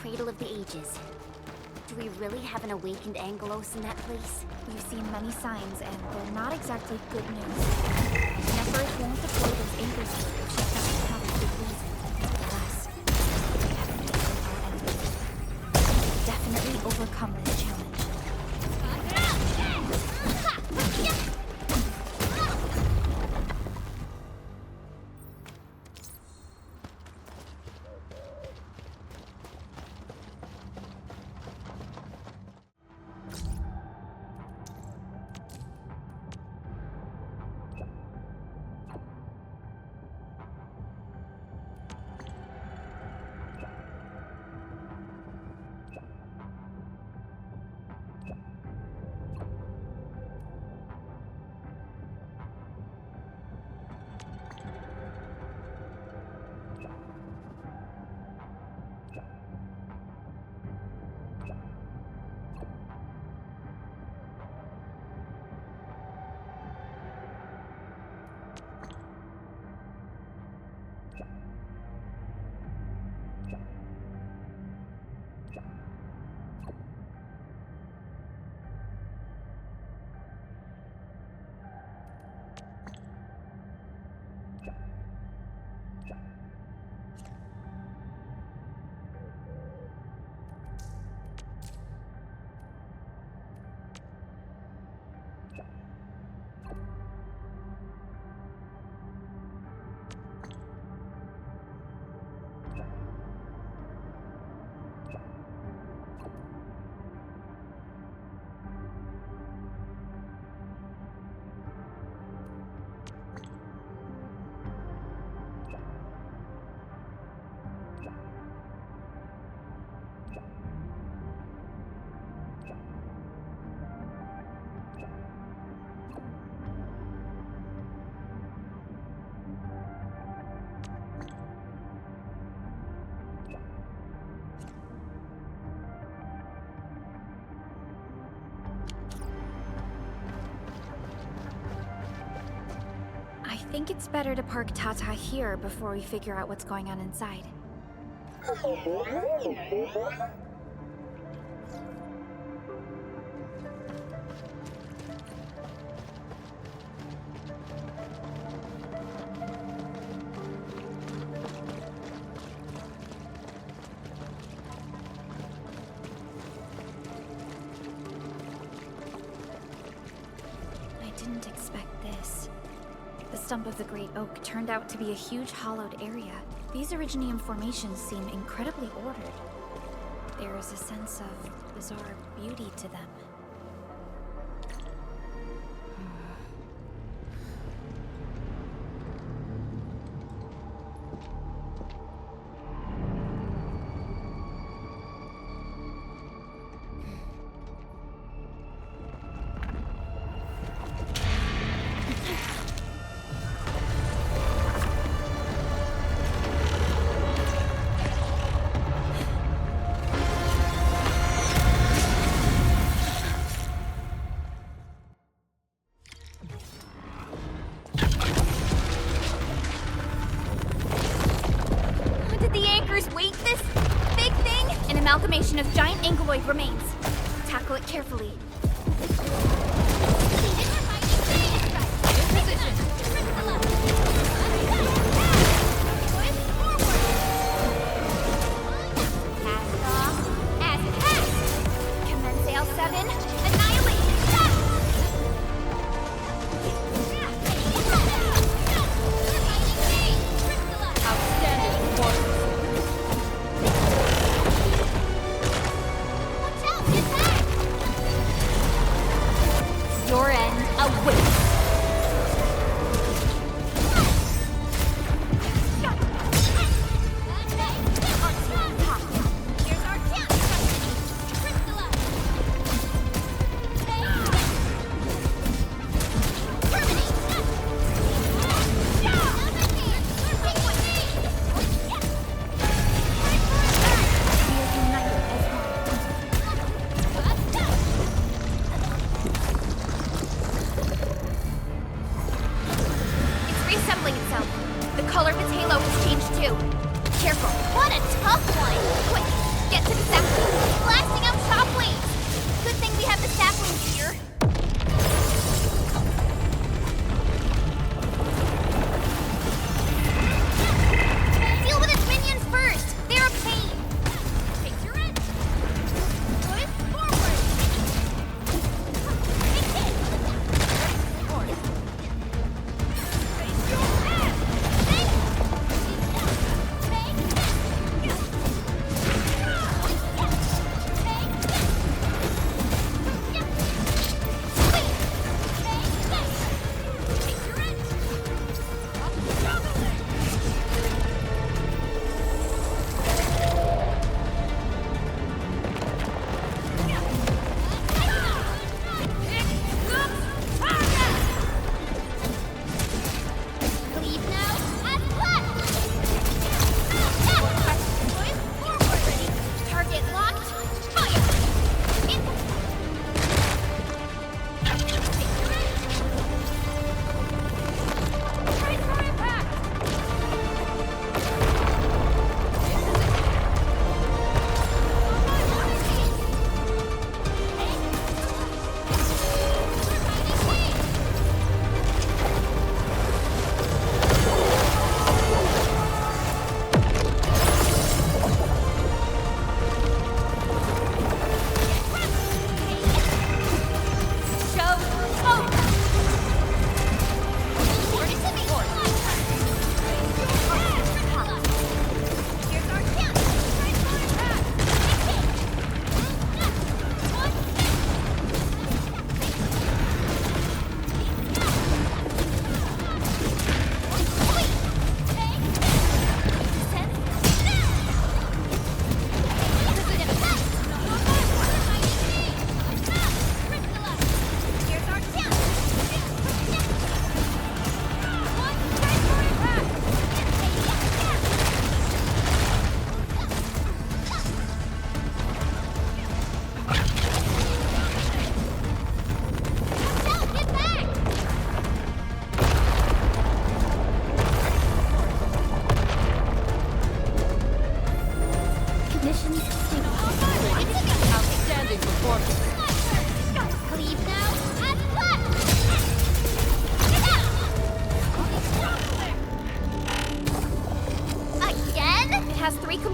Cradle of the Ages. Do we really have an awakened Angelos in that place? We've seen many signs, and they're not exactly good news. Nefereth won't deploy those anchors here if she doesn't have a good reason. Alas, we have to face our enemies. Definitely overcome this challenge. think it's better to park Tata here before we figure out what's going on inside. Didn't expect this. The stump of the Great Oak turned out to be a huge hollowed area. These Originium formations seem incredibly ordered. There is a sense of bizarre beauty to them. Amalgamation of giant ankyloid remains. Tackle it carefully.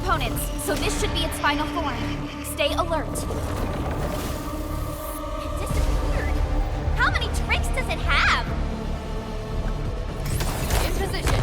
components, so this should be its final form. Stay alert. It disappeared. How many tricks does it have? In position.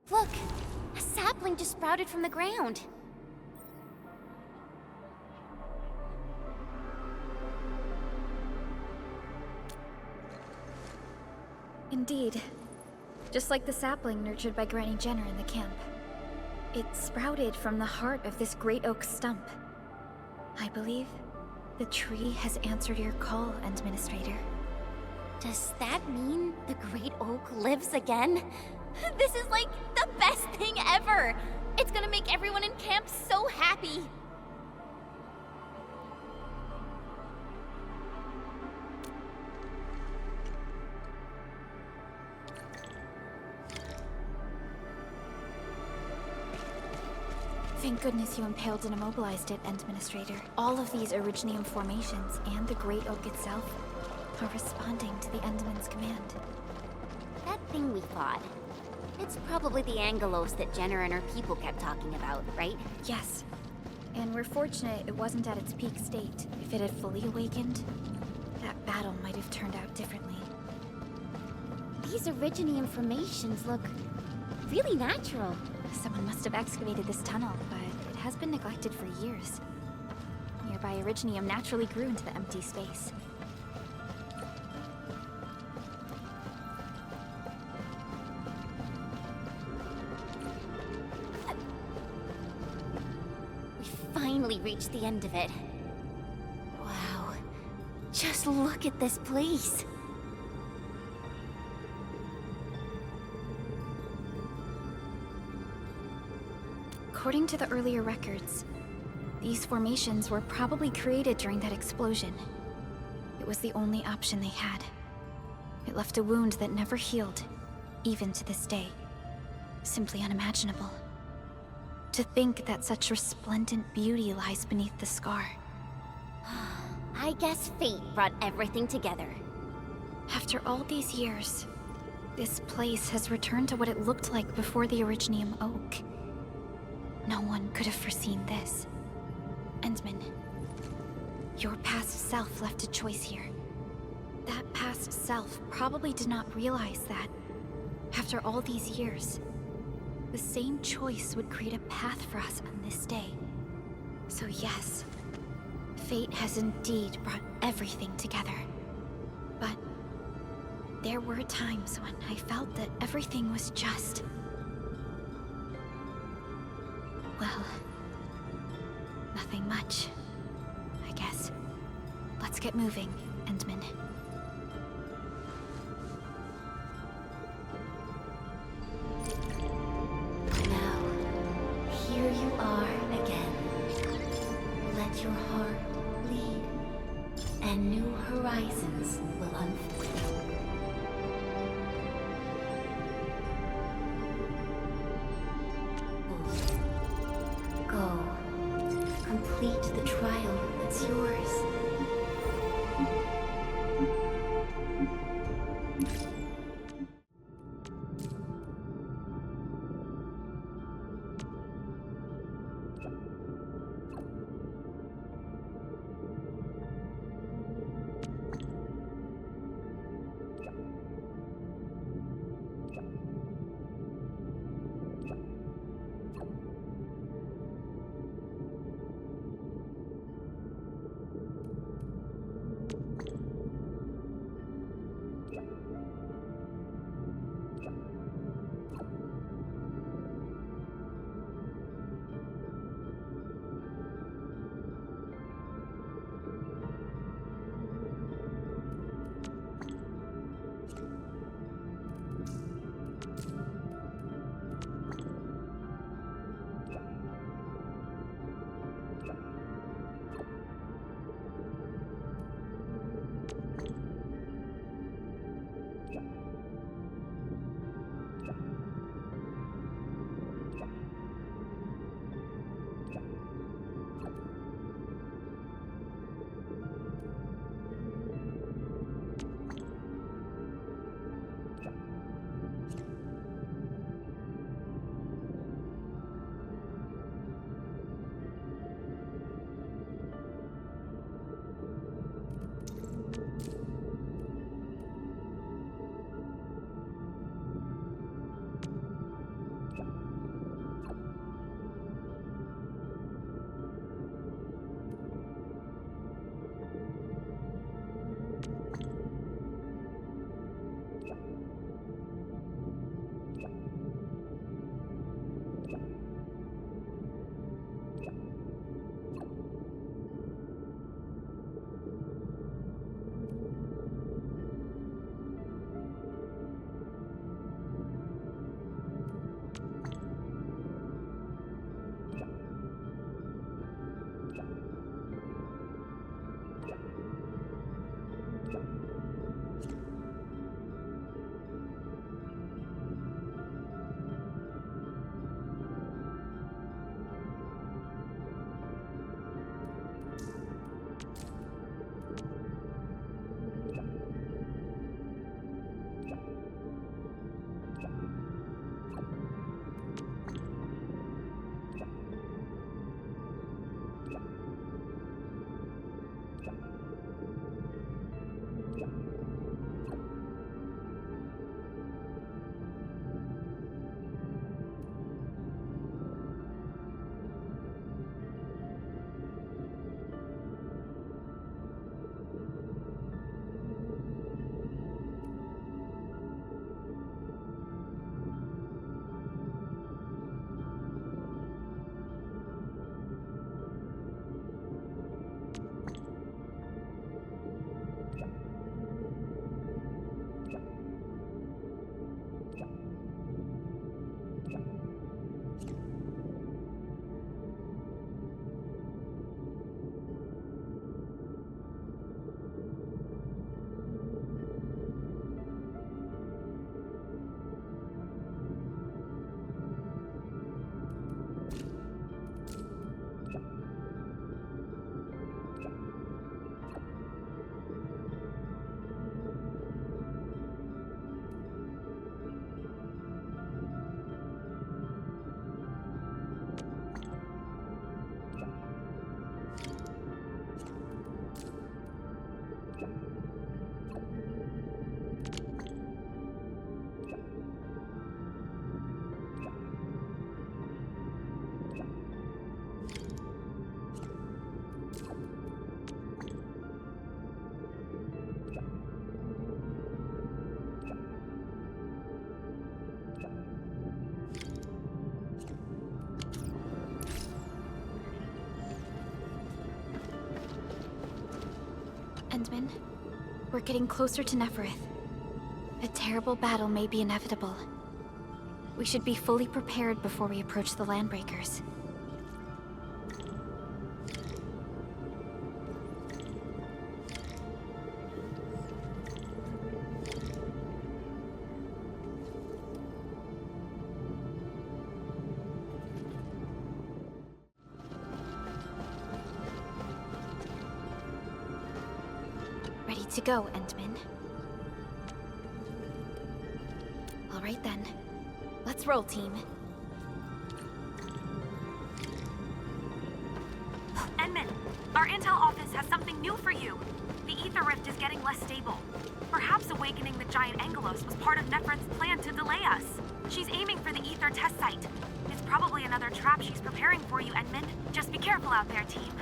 Look! A sapling just sprouted from the ground. Indeed. Just like the sapling nurtured by Granny Jenner in the camp. It sprouted from the heart of this great oak stump. I believe the tree has answered your call, Endministrator. Does that mean the Great Oak lives again? This is like the best thing ever! It's gonna make everyone in camp so happy! Thank goodness you impaled and immobilized it, Endministrator. All of these Originium formations and the Great Oak itself are responding to the Endman's command. That thing we fought. It's probably the Angelos that Jenner and her people kept talking about, right? Yes. And we're fortunate it wasn't at its peak state. If it had fully awakened, that battle might have turned out differently. These Originium formations look really natural. Someone must have excavated this tunnel, but it has been neglected for years. Nearby Originium naturally grew into the empty space. Finally reached the end of it. Wow. Just look at this place. According to the earlier records, these formations were probably created during that explosion. It was the only option they had. It left a wound that never healed, even to this day. Simply unimaginable. To think that such resplendent beauty lies beneath the scar. I guess fate brought everything together. After all these years, this place has returned to what it looked like before the Originium Oak. No one could have foreseen this. Endmin, your past self left a choice here. That past self probably did not realize that, after all these years, the same choice would create a path for us on this day. So yes, fate has indeed brought everything together. But there were times when I felt that everything was just... well, nothing much, I guess. Let's get moving, Endmin. Now, here you are again. Let your heart lead, and new horizons will unfold. Go. Complete the trial that's yours. Endmin. We're getting closer to Neferith. A terrible battle may be inevitable. We should be fully prepared before we approach the Landbreakers. Ready to go, Endmin. All right then. Let's roll, team. Endmin, our intel office has something new for you. The ether rift is getting less stable. Perhaps awakening the giant Angelos was part of Neferith's plan to delay us. She's aiming for the ether test site. It's probably another trap she's preparing for you, Endmin. Just be careful out there, team.